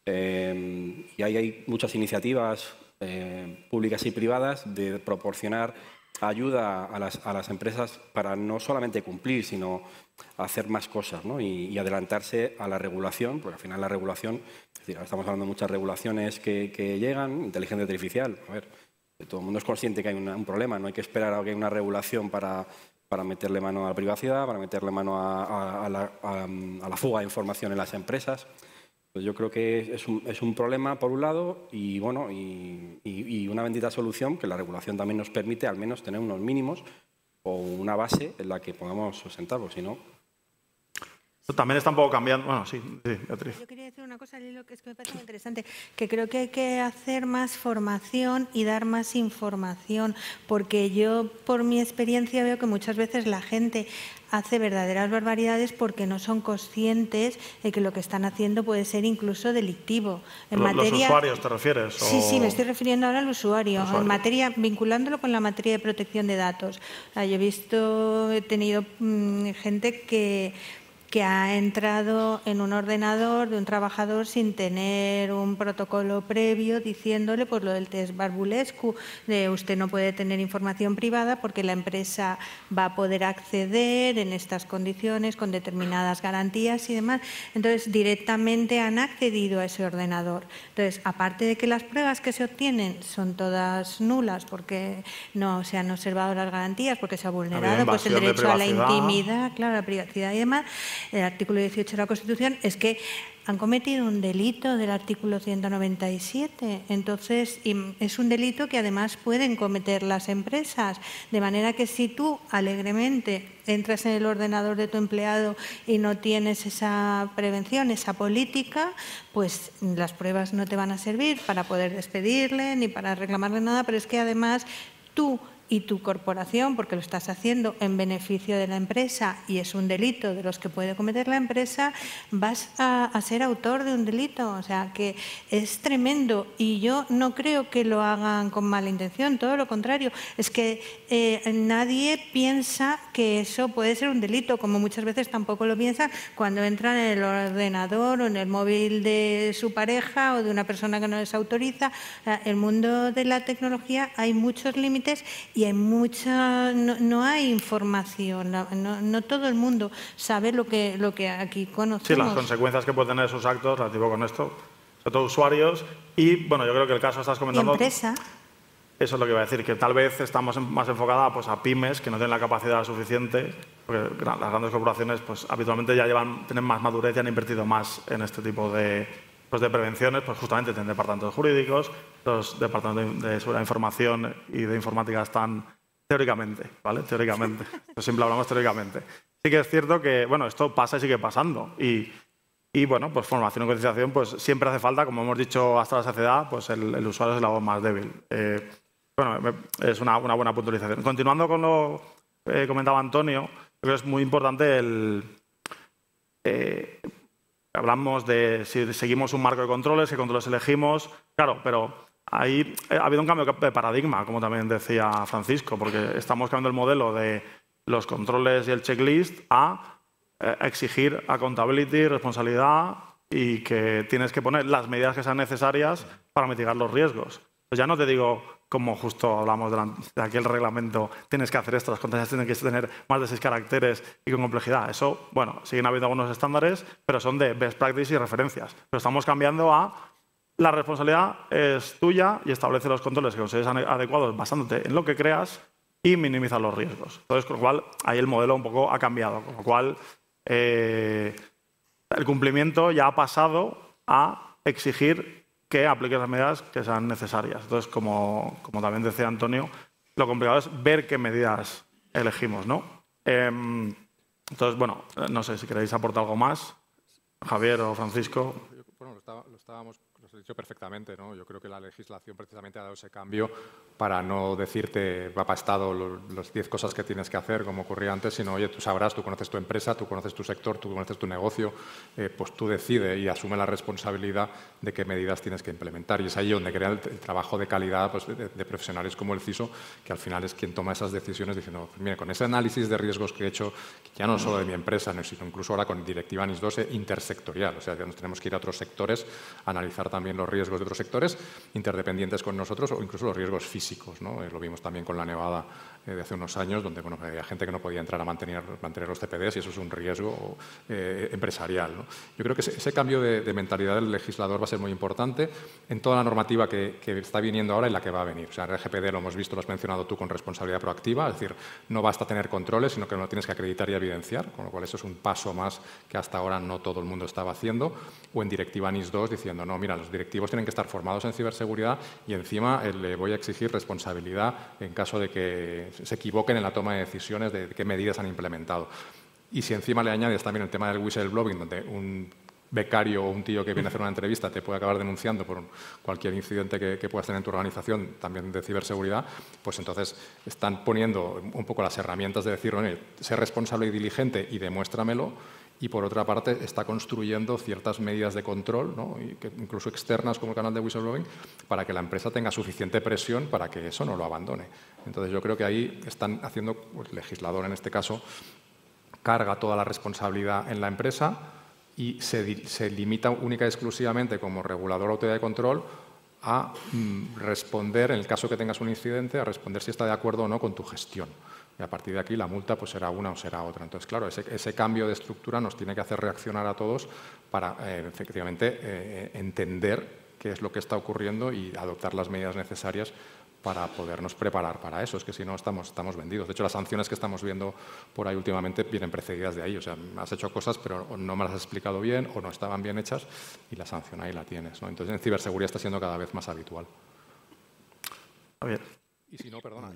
Y hay muchas iniciativas públicas y privadas de proporcionar ayuda a las empresas para no solamente cumplir, sino hacer más cosas, ¿no? y adelantarse a la regulación, porque al final la regulación, es decir, ahora estamos hablando de muchas regulaciones que llegan, inteligencia artificial, a ver, todo el mundo es consciente que hay un problema, no hay que esperar a que haya una regulación para meterle mano a la privacidad, para meterle mano a la fuga de información en las empresas. Pues yo creo que es un problema, por un lado, y bueno, y una bendita solución que la regulación también nos permite al menos tener unos mínimos o una base en la que podamos sustentar, porque si no... También está un poco cambiando. Bueno, sí, Beatriz. Yo quería decir una cosa, Lilo, que es que me parece muy interesante, que creo que hay que hacer más formación y dar más información, porque yo, por mi experiencia, veo que muchas veces la gente hace verdaderas barbaridades porque no son conscientes de que lo que están haciendo puede ser incluso delictivo. ¿Los usuarios te refieres? Sí, me estoy refiriendo ahora al usuario. En materia, vinculándolo con la materia de protección de datos. O sea, yo he tenido gente que ha entrado en un ordenador de un trabajador sin tener un protocolo previo diciéndole pues lo del test Barbulescu, de usted no puede tener información privada porque la empresa va a poder acceder en estas condiciones con determinadas garantías y demás. Entonces, directamente han accedido a ese ordenador. Entonces, aparte de que las pruebas que se obtienen son todas nulas porque no se han observado las garantías, porque se ha vulnerado pues, el derecho a la intimidad, claro, la privacidad y demás, el artículo 18 de la Constitución, es que han cometido un delito del artículo 197. Entonces, es un delito que además pueden cometer las empresas. De manera que si tú alegremente entras en el ordenador de tu empleado y no tienes esa prevención, esa política, pues las pruebas no te van a servir para poder despedirle ni para reclamarle nada, pero es que además tú y tu corporación, porque lo estás haciendo en beneficio de la empresa y es un delito de los que puede cometer la empresa, vas a ser autor de un delito. O sea, que es tremendo y yo no creo que lo hagan con mala intención, todo lo contrario. Es que nadie piensa que eso puede ser un delito, como muchas veces tampoco lo piensan cuando entran en el ordenador o en el móvil de su pareja o de una persona que no les autoriza. El mundo de la tecnología hay muchos límites y hay no hay información, no todo el mundo sabe lo que aquí conocemos. Sí, las consecuencias que pueden tener esos actos, relativo con esto, sobre todo usuarios, y bueno, yo creo que el caso que estás comentando... Y empresa. Eso es lo que iba a decir, que tal vez estamos más enfocadas pues, a pymes que no tienen la capacidad suficiente, porque las grandes corporaciones pues, habitualmente ya tienen más madurez y han invertido más en este tipo de prevenciones, pues justamente tienen departamentos jurídicos, los departamentos de seguridad de información y de informática están teóricamente, ¿vale? Teóricamente. Pues siempre hablamos teóricamente. Sí que es cierto que, bueno, esto pasa y sigue pasando. Y Y bueno, pues formación y concienciación, pues siempre hace falta, como hemos dicho hasta la saciedad, pues el usuario es la voz más débil. Bueno, es una buena puntualización. Continuando con lo que comentaba Antonio, creo que es muy importante hablamos de si seguimos un marco de controles, qué controles elegimos. Claro, pero ahí ha habido un cambio de paradigma, como también decía Francisco, porque estamos cambiando el modelo de los controles y el checklist a exigir accountability, responsabilidad y que tienes que poner las medidas que sean necesarias para mitigar los riesgos. Pues ya no te digo, como justo hablamos de aquel reglamento, tienes que hacer esto, las contraseñas tienen que tener más de 6 caracteres y con complejidad. Eso, bueno, siguen habiendo algunos estándares, pero son de best practice y referencias. Pero estamos cambiando a la responsabilidad es tuya y establece los controles que consideres adecuados basándote en lo que creas y minimiza los riesgos. Entonces, con lo cual, ahí el modelo un poco ha cambiado, con lo cual el cumplimiento ya ha pasado a exigir que apliques las medidas que sean necesarias. Entonces, como también decía Antonio, lo complicado es ver qué medidas elegimos, ¿no? Entonces, bueno, no sé si queréis aportar algo más, Javier o Francisco. Bueno, lo has dicho perfectamente, ¿no? Yo creo que la legislación precisamente ha dado ese cambio para no decirte va para estado los 10 cosas que tienes que hacer, como ocurría antes, sino, oye, tú sabrás, tú conoces tu empresa, tú conoces tu sector, tú conoces tu negocio, pues tú decides y asume la responsabilidad de qué medidas tienes que implementar. Y es ahí donde crea el trabajo de calidad pues, de profesionales como el CISO, que al final es quien toma esas decisiones diciendo, pues, mire, con ese análisis de riesgos que he hecho, ya no solo de mi empresa, sino incluso ahora con Directiva NIS 2 intersectorial, o sea, ya nos tenemos que ir a otros sectores a analizar también los riesgos de otros sectores interdependientes con nosotros o incluso los riesgos físicos, ¿no? Lo vimos también con la nevada de hace unos años, donde bueno, había gente que no podía entrar a mantener los CPDs y eso es un riesgo empresarial, ¿no? Yo creo que ese cambio de mentalidad del legislador va a ser muy importante en toda la normativa que está viniendo ahora y la que va a venir. O sea, el RGPD lo hemos visto, lo has mencionado tú, con responsabilidad proactiva, es decir, no basta tener controles, sino que lo tienes que acreditar y evidenciar, con lo cual eso es un paso más que hasta ahora no todo el mundo estaba haciendo, o en Directiva NIS 2 diciendo, no, mira, los directivos tienen que estar formados en ciberseguridad y encima le voy a exigir responsabilidad en caso de que se equivoquen en la toma de decisiones de qué medidas han implementado. Y si encima le añades también el tema del whistleblowing, donde un becario o un tío que viene a hacer una entrevista te puede acabar denunciando por cualquier incidente que puedas tener en tu organización, también de ciberseguridad, pues entonces están poniendo un poco las herramientas de decir, oye, sé responsable y diligente y demuéstramelo. Y, por otra parte, está construyendo ciertas medidas de control, ¿no? Y que incluso externas como el canal de whistleblowing, para que la empresa tenga suficiente presión para que eso no lo abandone. Entonces, yo creo que ahí están haciendo, pues, el legislador en este caso, carga toda la responsabilidad en la empresa y se limita única y exclusivamente como regulador o autoridad de control a responder, en el caso que tengas un incidente, a responder si está de acuerdo o no con tu gestión. Y a partir de aquí la multa pues será una o será otra. Entonces, claro, ese cambio de estructura nos tiene que hacer reaccionar a todos para efectivamente entender qué es lo que está ocurriendo y adoptar las medidas necesarias para podernos preparar para eso. Es que si no estamos vendidos. De hecho, las sanciones que estamos viendo por ahí últimamente vienen precedidas de ahí. O sea, has hecho cosas pero no me las has explicado bien o no estaban bien hechas y la sanción ahí la tienes, ¿no? Entonces, en ciberseguridad está siendo cada vez más habitual. A ver. Y si no, perdona.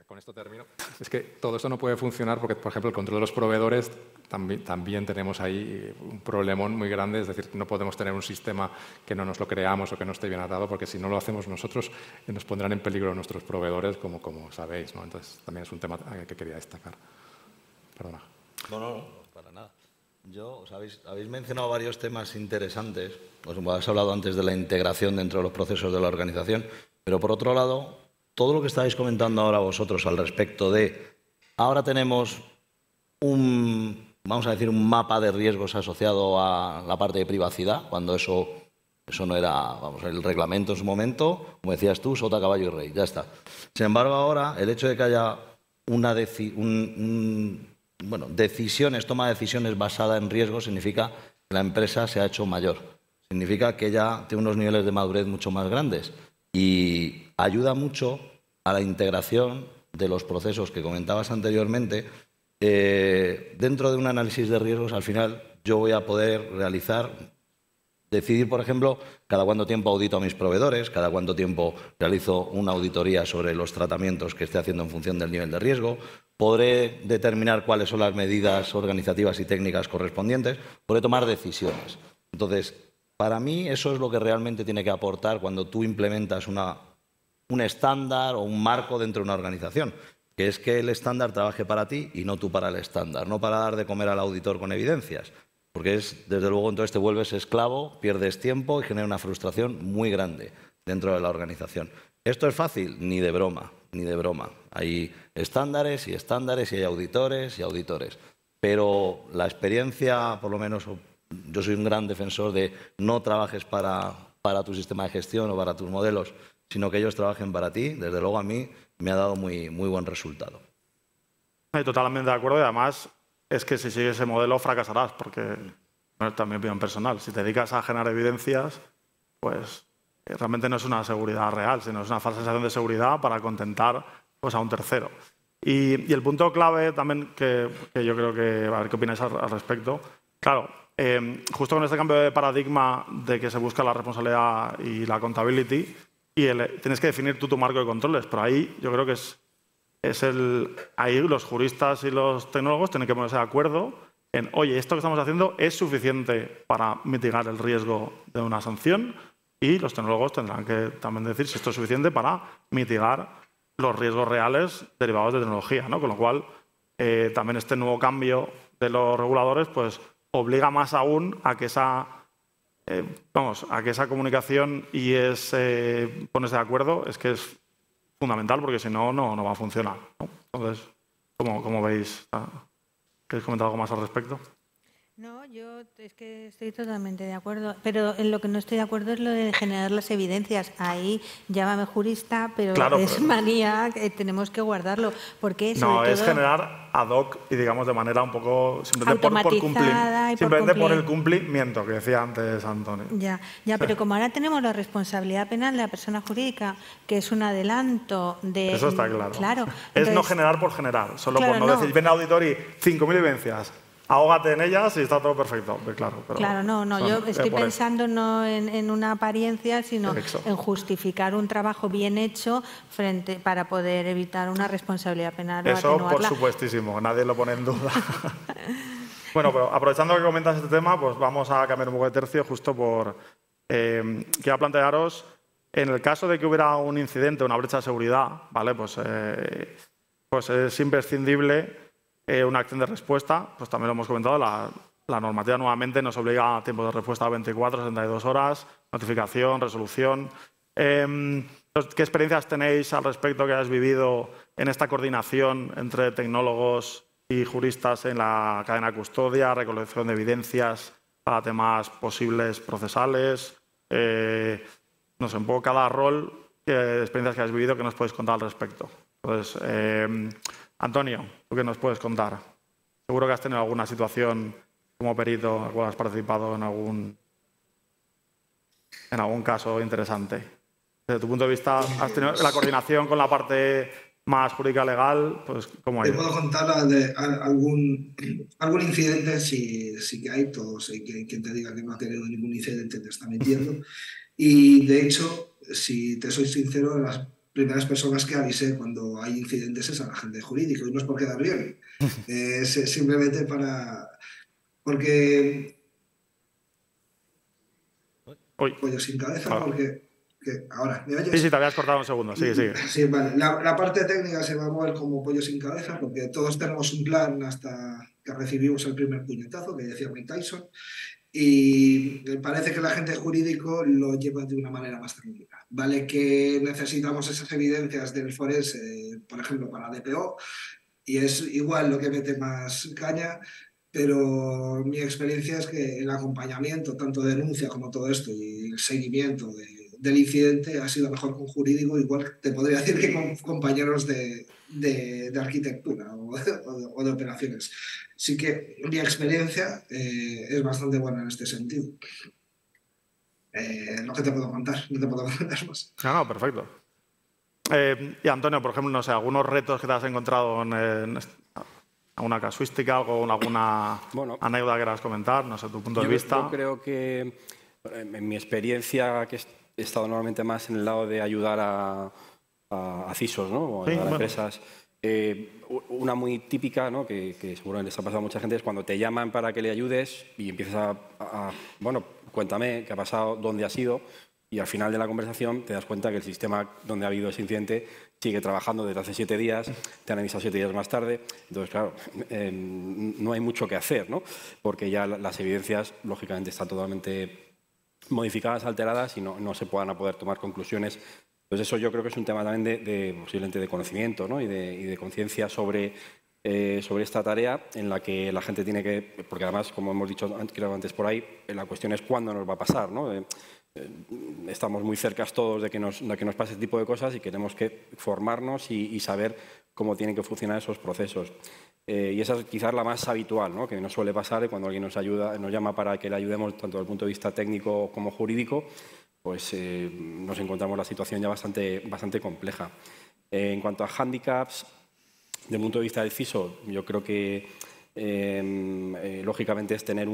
Con esto termino. Es que todo esto no puede funcionar porque, por ejemplo, el control de los proveedores también tenemos ahí un problemón muy grande. Es decir, no podemos tener un sistema que no nos lo creamos o que no esté bien atado porque si no lo hacemos nosotros nos pondrán en peligro nuestros proveedores, como sabéis, ¿no? Entonces, también es un tema que quería destacar. Perdona. No, para nada. Habéis mencionado varios temas interesantes. Os has hablado antes de la integración dentro de los procesos de la organización, pero por otro lado, todo lo que estáis comentando ahora vosotros al respecto de ahora tenemos un mapa de riesgos asociado a la parte de privacidad, cuando eso no era, el reglamento en su momento, como decías tú, sota, caballo y rey, ya está. Sin embargo, ahora el hecho de que haya toma de decisiones basada en riesgos significa que la empresa se ha hecho mayor, significa que ya tiene unos niveles de madurez mucho más grandes. Y ayuda mucho a la integración de los procesos que comentabas anteriormente. Dentro de un análisis de riesgos, al final, yo voy a poder decidir, por ejemplo, cada cuánto tiempo audito a mis proveedores, cada cuánto tiempo realizo una auditoría sobre los tratamientos que esté haciendo en función del nivel de riesgo, podré determinar cuáles son las medidas organizativas y técnicas correspondientes, podré tomar decisiones. Entonces, para mí eso es lo que realmente tiene que aportar cuando tú implementas un estándar o un marco dentro de una organización, que es que el estándar trabaje para ti y no tú para el estándar, no para dar de comer al auditor con evidencias, porque desde luego entonces te vuelves esclavo, pierdes tiempo y genera una frustración muy grande dentro de la organización. ¿Esto es fácil? Ni de broma, ni de broma. Hay estándares y estándares y hay auditores y auditores, pero la experiencia, por lo menos, yo soy un gran defensor de no trabajes para tu sistema de gestión o para tus modelos, sino que ellos trabajen para ti. Desde luego a mí me ha dado muy buen resultado. Totalmente de acuerdo y además es que si sigues ese modelo fracasarás porque, bueno, esta es mi opinión personal, si te dedicas a generar evidencias, pues realmente no es una seguridad real, sino es una falsa sensación de seguridad para contentar pues, a un tercero. Y el punto clave también que yo creo que, a ver qué opináis al respecto, claro, justo con este cambio de paradigma de que se busca la responsabilidad y la accountability, tienes que definir tú tu marco de controles, pero ahí yo creo que ahí los juristas y los tecnólogos tienen que ponerse de acuerdo en, oye, esto que estamos haciendo es suficiente para mitigar el riesgo de una sanción y los tecnólogos tendrán que también decir si esto es suficiente para mitigar los riesgos reales derivados de tecnología, ¿no? Con lo cual, también este nuevo cambio de los reguladores pues, obliga más aún a que esa comunicación y ponerse de acuerdo es que es fundamental porque si no, no va a funcionar, ¿no? Entonces, ¿cómo veis? ¿Queréis comentar algo más al respecto? No, yo es que estoy totalmente de acuerdo, pero en lo que no estoy de acuerdo es lo de generar las evidencias. Ahí llámame jurista, pero claro, es manía, tenemos que guardarlo. Porque no, es generar ad hoc y digamos de manera un poco simplemente por el cumplimiento que decía antes Antonio. Ya, pero como ahora tenemos la responsabilidad penal de la persona jurídica, que es un adelanto de... Eso está claro. Claro. Es no generar por generar, solo por no decir, ven al auditor y 5.000 evidencias. Ahógate en ellas y está todo perfecto. Claro, yo estoy pensando no en una apariencia, sino en justificar un trabajo bien hecho para poder evitar una responsabilidad penal. Eso, por supuestísimo, nadie lo pone en duda. Bueno, pero aprovechando que comentas este tema, pues vamos a cambiar un poco de tercio justo por... quiero plantearos, en el caso de que hubiera un incidente, una brecha de seguridad, ¿vale? Pues es imprescindible una acción de respuesta, pues también lo hemos comentado, la normativa nuevamente nos obliga a tiempo de respuesta a 24, 72 horas, notificación, resolución. ¿Qué experiencias tenéis al respecto que hayáis vivido en esta coordinación entre tecnólogos y juristas en la cadena de custodia, recolección de evidencias para temas posibles procesales? No sé, un poco cada rol, experiencias que hayáis vivido que nos podéis contar al respecto. Entonces, Antonio, ¿tú qué nos puedes contar? Seguro que has tenido alguna situación como perito, en la cual has participado en algún caso interesante. Desde tu punto de vista, ¿has tenido la coordinación con la parte más jurídica legal? Pues, ¿cómo ha ido? Te puedo contar de algún incidente, sí que hay, todos. Quien te diga que no ha tenido ningún incidente te está mintiendo. Y, de hecho, si te soy sincero, las primeras personas que avisé cuando hay incidentes es a la gente jurídico, y no es por quedar bien, es simplemente porque pollo sin cabeza, porque ahora, ¿me oyes? Sí, te habías cortado un segundo, sigue. Sí, vale, la parte técnica se va a mover como pollo sin cabeza, porque todos tenemos un plan hasta que recibimos el primer puñetazo, que decía Mike Tyson, y parece que la gente jurídico lo lleva de una manera más tranquila. Vale que necesitamos esas evidencias del forense, por ejemplo, para DPO, y es igual lo que mete más caña, pero mi experiencia es que el acompañamiento, tanto de denuncia como todo esto, y el seguimiento del incidente ha sido mejor con jurídico, igual te podría decir que con compañeros de arquitectura o de operaciones. Sí que mi experiencia es bastante buena en este sentido. Lo que te puedo contar, no te puedo contar más. No, perfecto. Y Antonio, por ejemplo, no sé, algunos retos que te has encontrado en alguna casuística, alguna anécdota que quieras comentar, no sé, tu punto de vista. Yo creo que, en mi experiencia, que he estado normalmente más en el lado de ayudar a CISOs, ¿no? O a empresas Una muy típica, ¿no? que seguro les ha pasado a mucha gente, es cuando te llaman para que le ayudes y empiezas bueno, cuéntame qué ha pasado, dónde has ido, y al final de la conversación te das cuenta que el sistema donde ha habido ese incidente sigue trabajando desde hace 7 días, te han avisado 7 días más tarde. Entonces, claro, no hay mucho que hacer, ¿no? Porque ya las evidencias, lógicamente, están totalmente modificadas, alteradas y no se van a poder tomar conclusiones. Entonces, eso yo creo que es un tema también posiblemente de conocimiento, ¿no? y de conciencia sobre esta tarea en la que la gente tiene que... Porque además, como hemos dicho antes por ahí, la cuestión es cuándo nos va a pasar, ¿no? Estamos muy cerca todos de que nos pase este tipo de cosas y tenemos que formarnos y saber cómo tienen que funcionar esos procesos. Y esa es quizás la más habitual, ¿no? Que nos suele pasar cuando alguien nos llama para que le ayudemos tanto desde el punto de vista técnico como jurídico, pues nos encontramos la situación ya bastante compleja. En cuanto a hándicaps, desde el punto de vista del CISO, yo creo que lógicamente es tener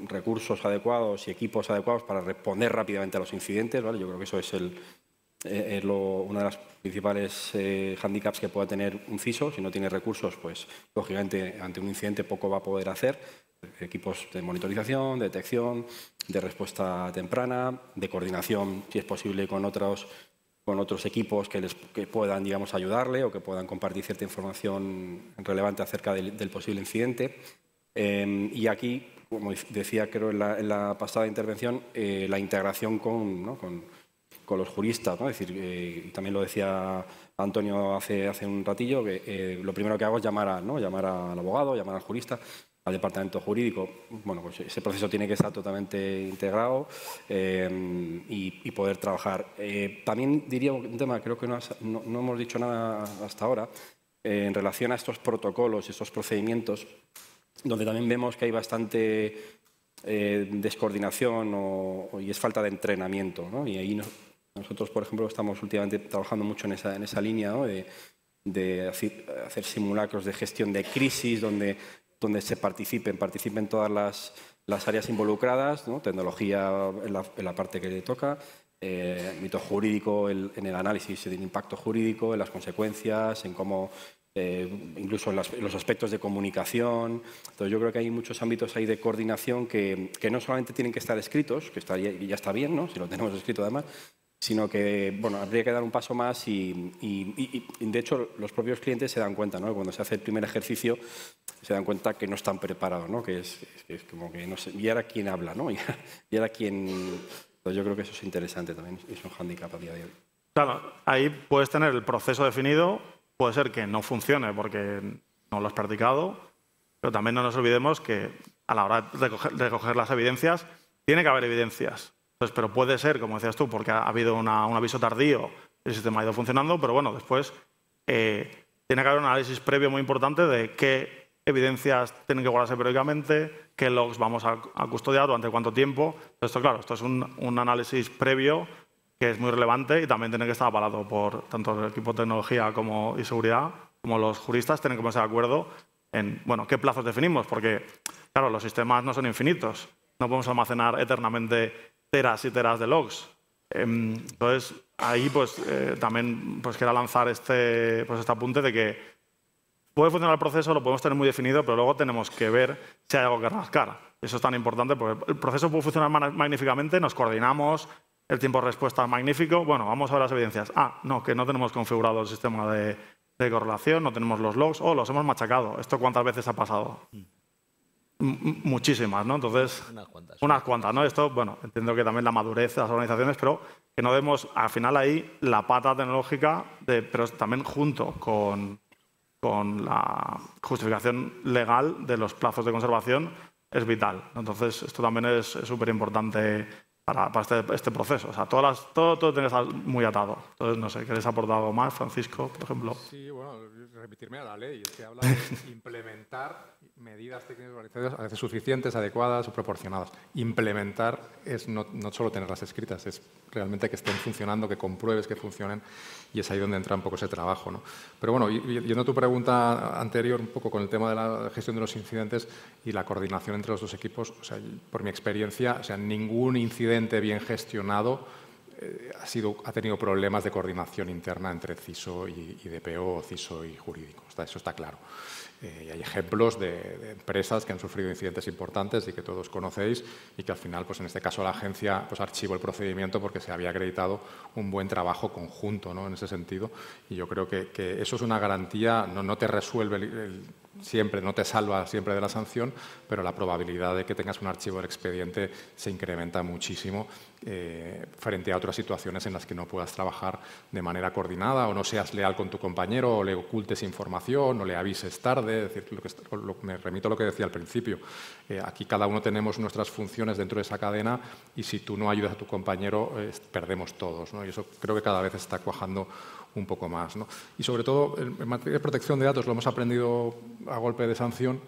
recursos adecuados y equipos adecuados para responder rápidamente a los incidentes, ¿vale? Yo creo que eso es una de las principales hándicaps que pueda tener un CISO. Si no tiene recursos, pues lógicamente ante un incidente poco va a poder hacer. Equipos de monitorización, de detección, de respuesta temprana, de coordinación, si es posible, con otros equipos que puedan, digamos, ayudarle o que puedan compartir cierta información relevante acerca del posible incidente. Y aquí, como decía creo en la pasada intervención, la integración con los juristas, ¿no? Es decir, y también lo decía Antonio hace un ratillo, que lo primero que hago es llamar al abogado, llamar al jurista, al departamento jurídico. Bueno, pues ese proceso tiene que estar totalmente integrado y poder trabajar. También diría un tema, creo que no hemos dicho nada hasta ahora, en relación a estos protocolos, estos procedimientos, donde también vemos que hay bastante descoordinación y es falta de entrenamiento, ¿no? Y ahí nosotros, por ejemplo, estamos últimamente trabajando mucho en esa línea, ¿no? de hacer simulacros de gestión de crisis, donde se participen todas las áreas involucradas, ¿no? Tecnología en la parte que le toca, ámbito jurídico en el análisis del impacto jurídico, en las consecuencias, en cómo, incluso en los aspectos de comunicación. Entonces, yo creo que hay muchos ámbitos ahí de coordinación que no solamente tienen que estar escritos, que ya está bien, ¿no? Si lo tenemos escrito además, sino que, bueno, habría que dar un paso más y de hecho los propios clientes se dan cuenta, ¿no? Cuando se hace el primer ejercicio se dan cuenta que no están preparados, ¿no? Que es como que no sé, y ahora quién habla, ¿no? Y ahora quién... Entonces yo creo que eso es interesante también, es un hándicap a día de hoy. Claro, ahí puedes tener el proceso definido, puede ser que no funcione porque no lo has practicado, pero también no nos olvidemos que a la hora de recoger las evidencias, tiene que haber evidencias. Entonces, pero puede ser, como decías tú, porque ha habido un aviso tardío, el sistema ha ido funcionando, pero bueno, después tiene que haber un análisis previo muy importante de qué evidencias tienen que guardarse periódicamente, qué logs vamos a custodiar, durante cuánto tiempo. Esto, claro, esto es un análisis previo que es muy relevante y también tiene que estar avalado por tanto el equipo de tecnología y seguridad, como los juristas, tienen que ponerse de acuerdo en, bueno, qué plazos definimos, porque, claro, los sistemas no son infinitos, no podemos almacenar eternamente teras y teras de logs. Entonces, ahí pues, también pues, quería lanzar este apunte de que puede funcionar el proceso, lo podemos tener muy definido, pero luego tenemos que ver si hay algo que rascar. Eso es tan importante porque el proceso puede funcionar magníficamente, nos coordinamos, el tiempo de respuesta es magnífico. Bueno, vamos a ver las evidencias. No, que no tenemos configurado el sistema de correlación, no tenemos los logs, los hemos machacado. ¿Esto cuántas veces ha pasado? Muchísimas, ¿no? Entonces, unas cuantas, ¿no? Esto, bueno, entiendo que también la madurez de las organizaciones, pero que no demos al final ahí la pata tecnológica, pero también junto con la justificación legal de los plazos de conservación es vital. Entonces, esto también es súper importante para este proceso. O sea, todo tiene que estar muy atado. Entonces, no sé, ¿queréis aportar algo más, Francisco, por ejemplo? Sí, bueno, remitirme a la ley. Es que habla de implementar medidas técnicas organizativas a veces suficientes, adecuadas o proporcionadas. Implementar es no solo tenerlas escritas, es realmente que estén funcionando, que compruebes que funcionen, y es ahí donde entra un poco ese trabajo, ¿no? Pero bueno, yendo a tu pregunta anterior, un poco con el tema de la gestión de los incidentes y la coordinación entre los dos equipos, o sea, por mi experiencia, o sea, ningún incidente bien gestionado ha tenido problemas de coordinación interna entre CISO y DPO o CISO y jurídico. Eso está claro. Y hay ejemplos de empresas que han sufrido incidentes importantes y que todos conocéis y que al final, pues en este caso la agencia archivó el procedimiento porque se había acreditado un buen trabajo conjunto, ¿no? En ese sentido. Y yo creo que eso es una garantía, no te resuelve siempre, no te salva siempre de la sanción, pero la probabilidad de que tengas un archivo del expediente se incrementa muchísimo frente a otras situaciones en las que no puedas trabajar de manera coordinada o no seas leal con tu compañero o le ocultes información o le avises tarde. Es decir, me remito a lo que decía al principio. Aquí cada uno tenemos nuestras funciones dentro de esa cadena y si tú no ayudas a tu compañero, perdemos todos, ¿no? Y eso creo que cada vez está cuajando un poco más, ¿no? Y sobre todo, en materia de protección de datos lo hemos aprendido a golpe de sanción,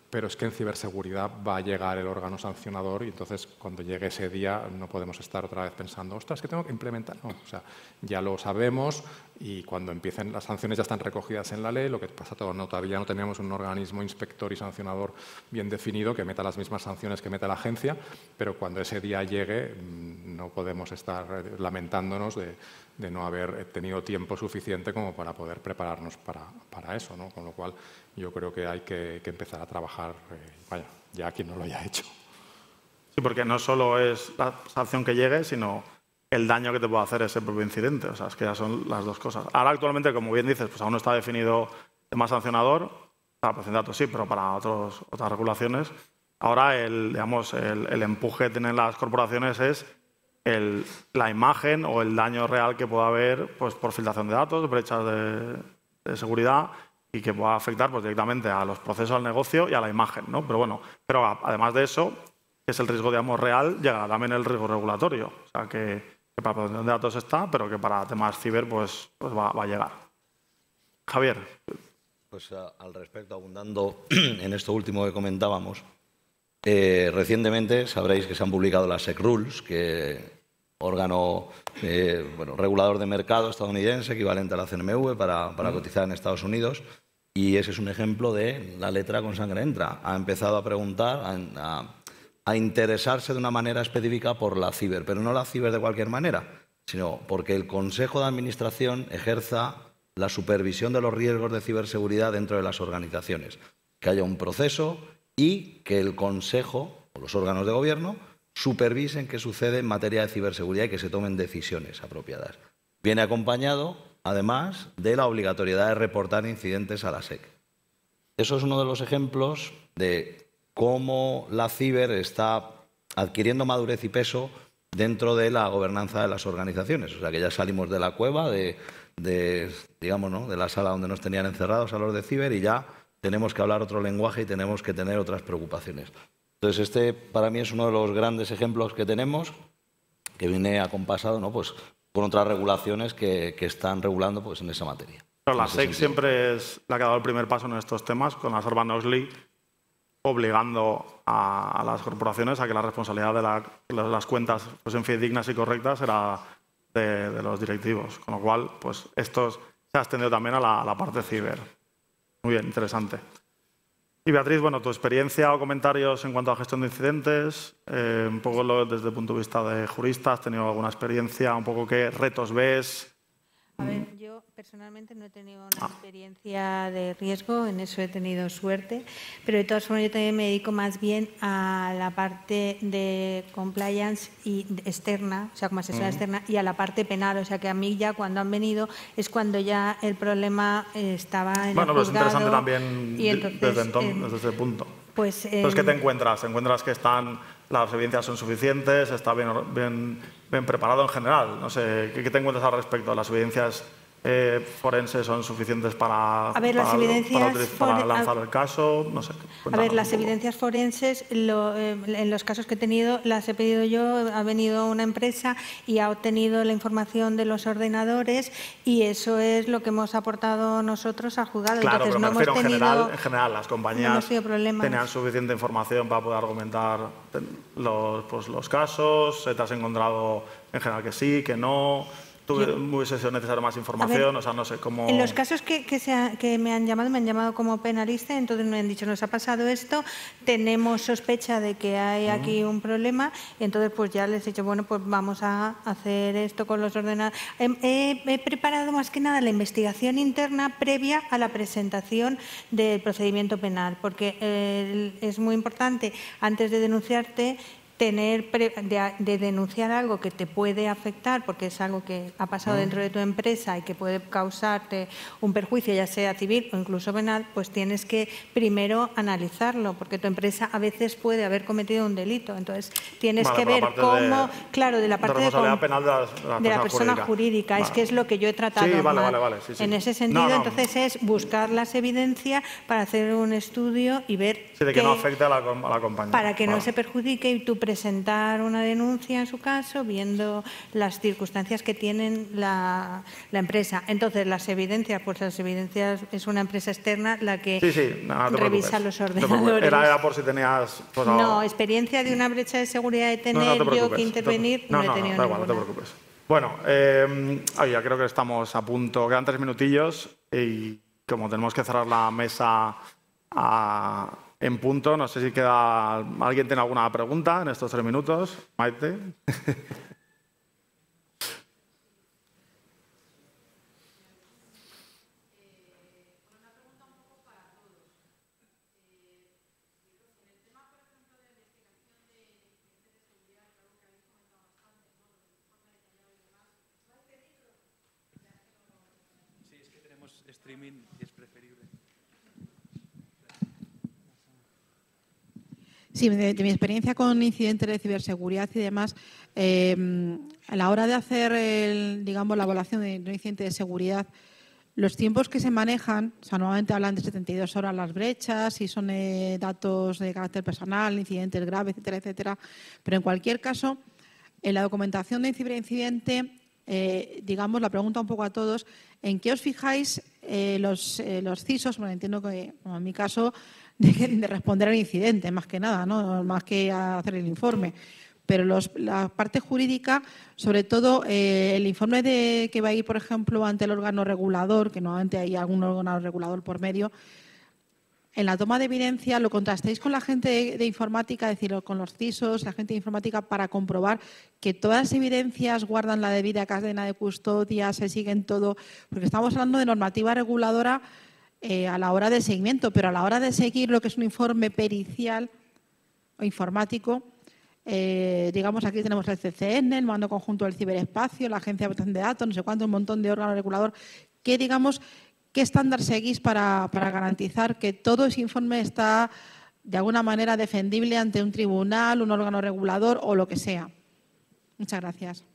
pero es que en ciberseguridad va a llegar el órgano sancionador y entonces cuando llegue ese día no podemos estar otra vez pensando, ostras, que tengo que implementar. No, o sea, ya lo sabemos y cuando empiecen las sanciones ya están recogidas en la ley. Lo que pasa todavía no tenemos un organismo inspector y sancionador bien definido que meta las mismas sanciones que mete la agencia, pero cuando ese día llegue no podemos estar lamentándonos de no haber tenido tiempo suficiente como para poder prepararnos para eso, ¿no? Con lo cual yo creo que hay que empezar a trabajar, ya quien no lo haya hecho. Sí, porque no solo es la sanción que llegue, sino el daño que te puede hacer ese propio incidente. O sea, es que ya son las dos cosas. Ahora, actualmente, como bien dices, pues aún no está definido el tema sancionador. Para protección de datos sí, pero para otras regulaciones. Ahora, el empuje que tienen las corporaciones es la imagen o el daño real que pueda haber pues, por filtración de datos, brechas de seguridad y que pueda afectar pues, directamente a los procesos del negocio y a la imagen, ¿no? Pero además de eso, que es el riesgo, digamos, real, llega también el riesgo regulatorio. O sea, que para protección de datos está, pero que para temas ciber pues va a llegar. Javier. Pues al respecto, abundando en esto último que comentábamos, recientemente sabréis que se han publicado las SEC Rules, que órgano regulador de mercado estadounidense, equivalente a la CNMV para cotizar en Estados Unidos, y ese es un ejemplo de la letra con sangre entra. Ha empezado a preguntar, a interesarse de una manera específica por la ciber, pero no la ciber de cualquier manera, sino porque el Consejo de Administración ejerza la supervisión de los riesgos de ciberseguridad dentro de las organizaciones, que haya un proceso y que el Consejo o los órganos de gobierno supervisen qué sucede en materia de ciberseguridad y que se tomen decisiones apropiadas. Viene acompañado, además, de la obligatoriedad de reportar incidentes a la SEC. Eso es uno de los ejemplos de cómo la ciber está adquiriendo madurez y peso dentro de la gobernanza de las organizaciones. O sea, que ya salimos de la cueva, digamos, ¿no?, de la sala donde nos tenían encerrados a los de ciber y ya tenemos que hablar otro lenguaje y tenemos que tener otras preocupaciones. Entonces, este para mí es uno de los grandes ejemplos que tenemos, que viene acompasado, ¿no?, pues, con otras regulaciones que están regulando pues, en esa materia. Pero la SEC siempre es la que ha dado el primer paso en estos temas, con la Sarbanes-Oxley, obligando a las corporaciones a que la responsabilidad de las cuentas fuesen fidedignas y correctas era de los directivos. Con lo cual, pues esto se ha extendido también a la parte ciber. Muy bien, interesante. Y Beatriz, bueno, tu experiencia o comentarios en cuanto a gestión de incidentes, un poco desde el punto de vista de jurista, ¿has tenido alguna experiencia? Un poco qué retos ves. A ver, yo personalmente no he tenido una experiencia de riesgo, en eso he tenido suerte, pero de todas formas yo también me dedico más bien a la parte de compliance y externa, o sea, como asesora externa, y a la parte penal, o sea, que a mí ya cuando han venido es cuando ya el problema estaba en el juzgado. Bueno, pero es interesante también desde ese punto. Pues, ¿qué te encuentras? ¿Te encuentras que las evidencias son suficientes? ¿Está bien preparado en general? No sé, ¿qué te encuentras al respecto? ¿Las evidencias forenses son suficientes para lanzar el caso? No sé, a ver, las evidencias forenses, en los casos que he tenido, las he pedido yo, ha venido una empresa y ha obtenido la información de los ordenadores y eso es lo que hemos aportado nosotros al juzgado. Claro, entonces, pero no me refiero en general, las compañías tenían suficiente información para poder argumentar los casos. ¿Te has encontrado en general que sí, que no? ¿Tú hubiese sido necesario más información? O sea, no sé cómo... En los casos que me han llamado como penalista, entonces me han dicho, nos ha pasado esto, tenemos sospecha de que hay aquí un problema, y entonces pues ya les he dicho, bueno, pues vamos a hacer esto con los ordenadores. He preparado más que nada la investigación interna previa a la presentación del procedimiento penal, porque es muy importante, antes de denunciarte, de denunciar algo que te puede afectar, porque es algo que ha pasado dentro de tu empresa y que puede causarte un perjuicio, ya sea civil o incluso penal, pues tienes que primero analizarlo, porque tu empresa a veces puede haber cometido un delito. Entonces, tienes que ver cómo, claro, de la parte de la persona jurídica. Es que es lo que yo he tratado en ese sentido. Entonces, es buscar las evidencias para hacer un estudio y ver de que no afecte a la compañía. Para que no se perjudique y tú presentar una denuncia en su caso, viendo las circunstancias que tienen la empresa. Entonces, las evidencias es una empresa externa la que revisa los ordenadores. Era por si tenías... Pues, no, experiencia de una brecha de seguridad de tener yo que intervenir, no he tenido ninguna. No te preocupes. Bueno, ya creo que estamos a punto, quedan 3 minutillos y como tenemos que cerrar la mesa en punto, no sé si alguien tiene alguna pregunta en estos 3 minutos. Maite. Sí, es que tenemos streaming y es preferible. Sí, de mi experiencia con incidentes de ciberseguridad y demás, a la hora de hacer, la evaluación de un incidente de seguridad, los tiempos que se manejan, o sea, normalmente hablan de 72 horas las brechas, si son datos de carácter personal, incidentes graves, etcétera, etcétera. Pero en cualquier caso, en la documentación de ciberincidente, la pregunta un poco a todos, ¿en qué os fijáis los CISOs? Bueno, entiendo que, en mi caso, de responder al incidente, más que nada, ¿no? Más que hacer el informe. Pero la parte jurídica, sobre todo el informe que va a ir, por ejemplo, ante el órgano regulador, que normalmente hay algún órgano regulador por medio, en la toma de evidencia lo contrastéis con la gente de informática, es decir, con los CISOs, la gente de informática, para comprobar que todas las evidencias guardan la debida cadena de custodia, se siguen todo, porque estamos hablando de normativa reguladora a la hora del seguimiento, pero a la hora de seguir lo que es un informe pericial o informático, aquí tenemos el CCN, el Mando Conjunto del Ciberespacio, la Agencia de Protección de Datos, no sé cuánto, un montón de órganos reguladores, ¿qué estándar seguís para garantizar que todo ese informe está de alguna manera defendible ante un tribunal, un órgano regulador o lo que sea? Muchas gracias.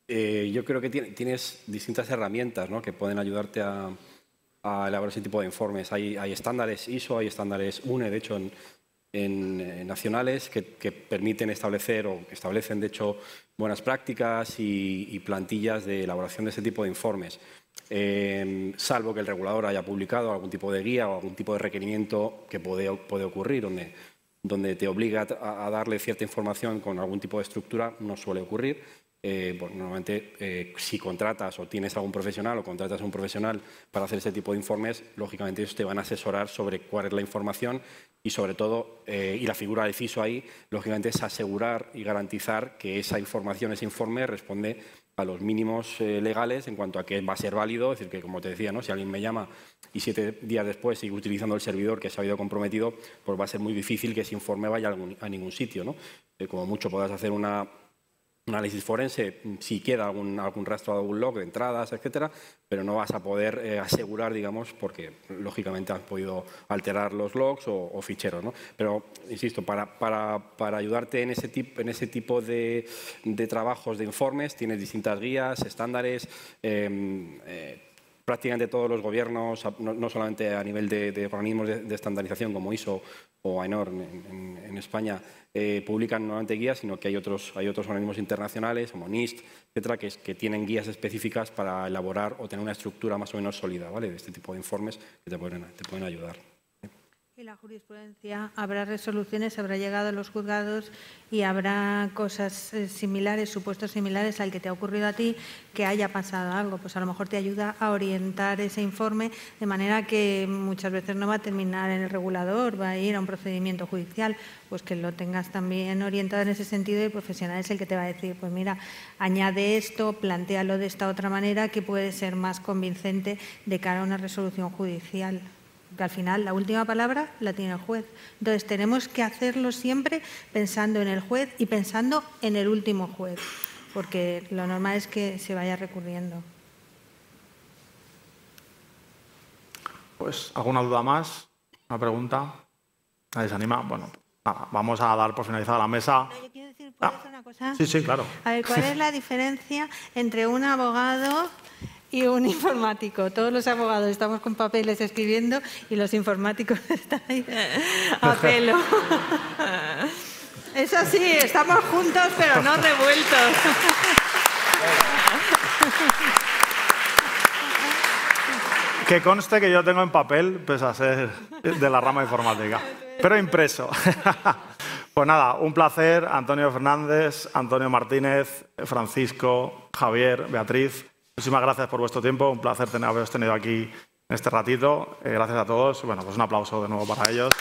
Yo creo que tienes distintas herramientas, ¿no?, que pueden ayudarte a elaborar ese tipo de informes. Hay estándares ISO, hay estándares UNE, de hecho, en nacionales que permiten establecer o establecen, de hecho, buenas prácticas y plantillas de elaboración de ese tipo de informes. Salvo que el regulador haya publicado algún tipo de guía o algún tipo de requerimiento que puede ocurrir, donde te obliga a darle cierta información con algún tipo de estructura, no suele ocurrir. Normalmente, si contratas o tienes algún profesional o contratas a un profesional para hacer ese tipo de informes, lógicamente ellos te van a asesorar sobre cuál es la información y, sobre todo, y la figura del CISO ahí, lógicamente, es asegurar y garantizar que esa información, ese informe, responde a los mínimos legales en cuanto a que va a ser válido. Es decir, que, como te decía, ¿no?, si alguien me llama y 7 días después sigue utilizando el servidor que se ha habido comprometido, pues va a ser muy difícil que ese informe vaya a ningún sitio, ¿no? Como mucho podrás hacer un análisis forense si queda algún rastro de algún log de entradas, etcétera, pero no vas a poder asegurar, digamos, porque lógicamente has podido alterar los logs o ficheros, ¿no? Pero, insisto, para ayudarte en ese tipo de trabajos de informes tienes distintas guías, estándares. Prácticamente todos los gobiernos, no solamente a nivel de organismos de estandarización como ISO o AENOR en España, publican normalmente guías, sino que hay otros organismos internacionales como NIST, etcétera, que tienen guías específicas para elaborar o tener una estructura más o menos sólida, ¿vale?, de este tipo de informes que te pueden ayudar. Y la jurisprudencia, habrá resoluciones, habrá llegado a los juzgados y habrá cosas similares, supuestos similares al que te ha ocurrido a ti, que haya pasado algo. Pues a lo mejor te ayuda a orientar ese informe de manera que muchas veces no va a terminar en el regulador, va a ir a un procedimiento judicial, pues que lo tengas también orientado en ese sentido y el profesional es el que te va a decir, pues mira, añade esto, plantéalo de esta otra manera que puede ser más convincente de cara a una resolución judicial. Que al final la última palabra la tiene el juez. Entonces tenemos que hacerlo siempre pensando en el juez y pensando en el último juez, porque lo normal es que se vaya recurriendo. Pues, ¿alguna duda más? ¿Una pregunta? ¿Nadie se anima? Bueno, nada, vamos a dar por finalizada la mesa. No, yo quiero decir, ¿puedo hacer una cosa? Sí, claro. A ver, ¿cuál es la diferencia entre un abogado y un informático? Todos los abogados estamos con papeles escribiendo y los informáticos están ahí a pelo. Es así, estamos juntos pero no revueltos. Que conste que yo tengo en papel, pese a ser de la rama informática, pero impreso. Pues nada, un placer, Antonio Fernández, Antonio Martínez, Francisco, Javier, Beatriz. Muchísimas gracias por vuestro tiempo, un placer haberos tenido aquí en este ratito. Gracias a todos. Bueno, pues un aplauso de nuevo para ellos.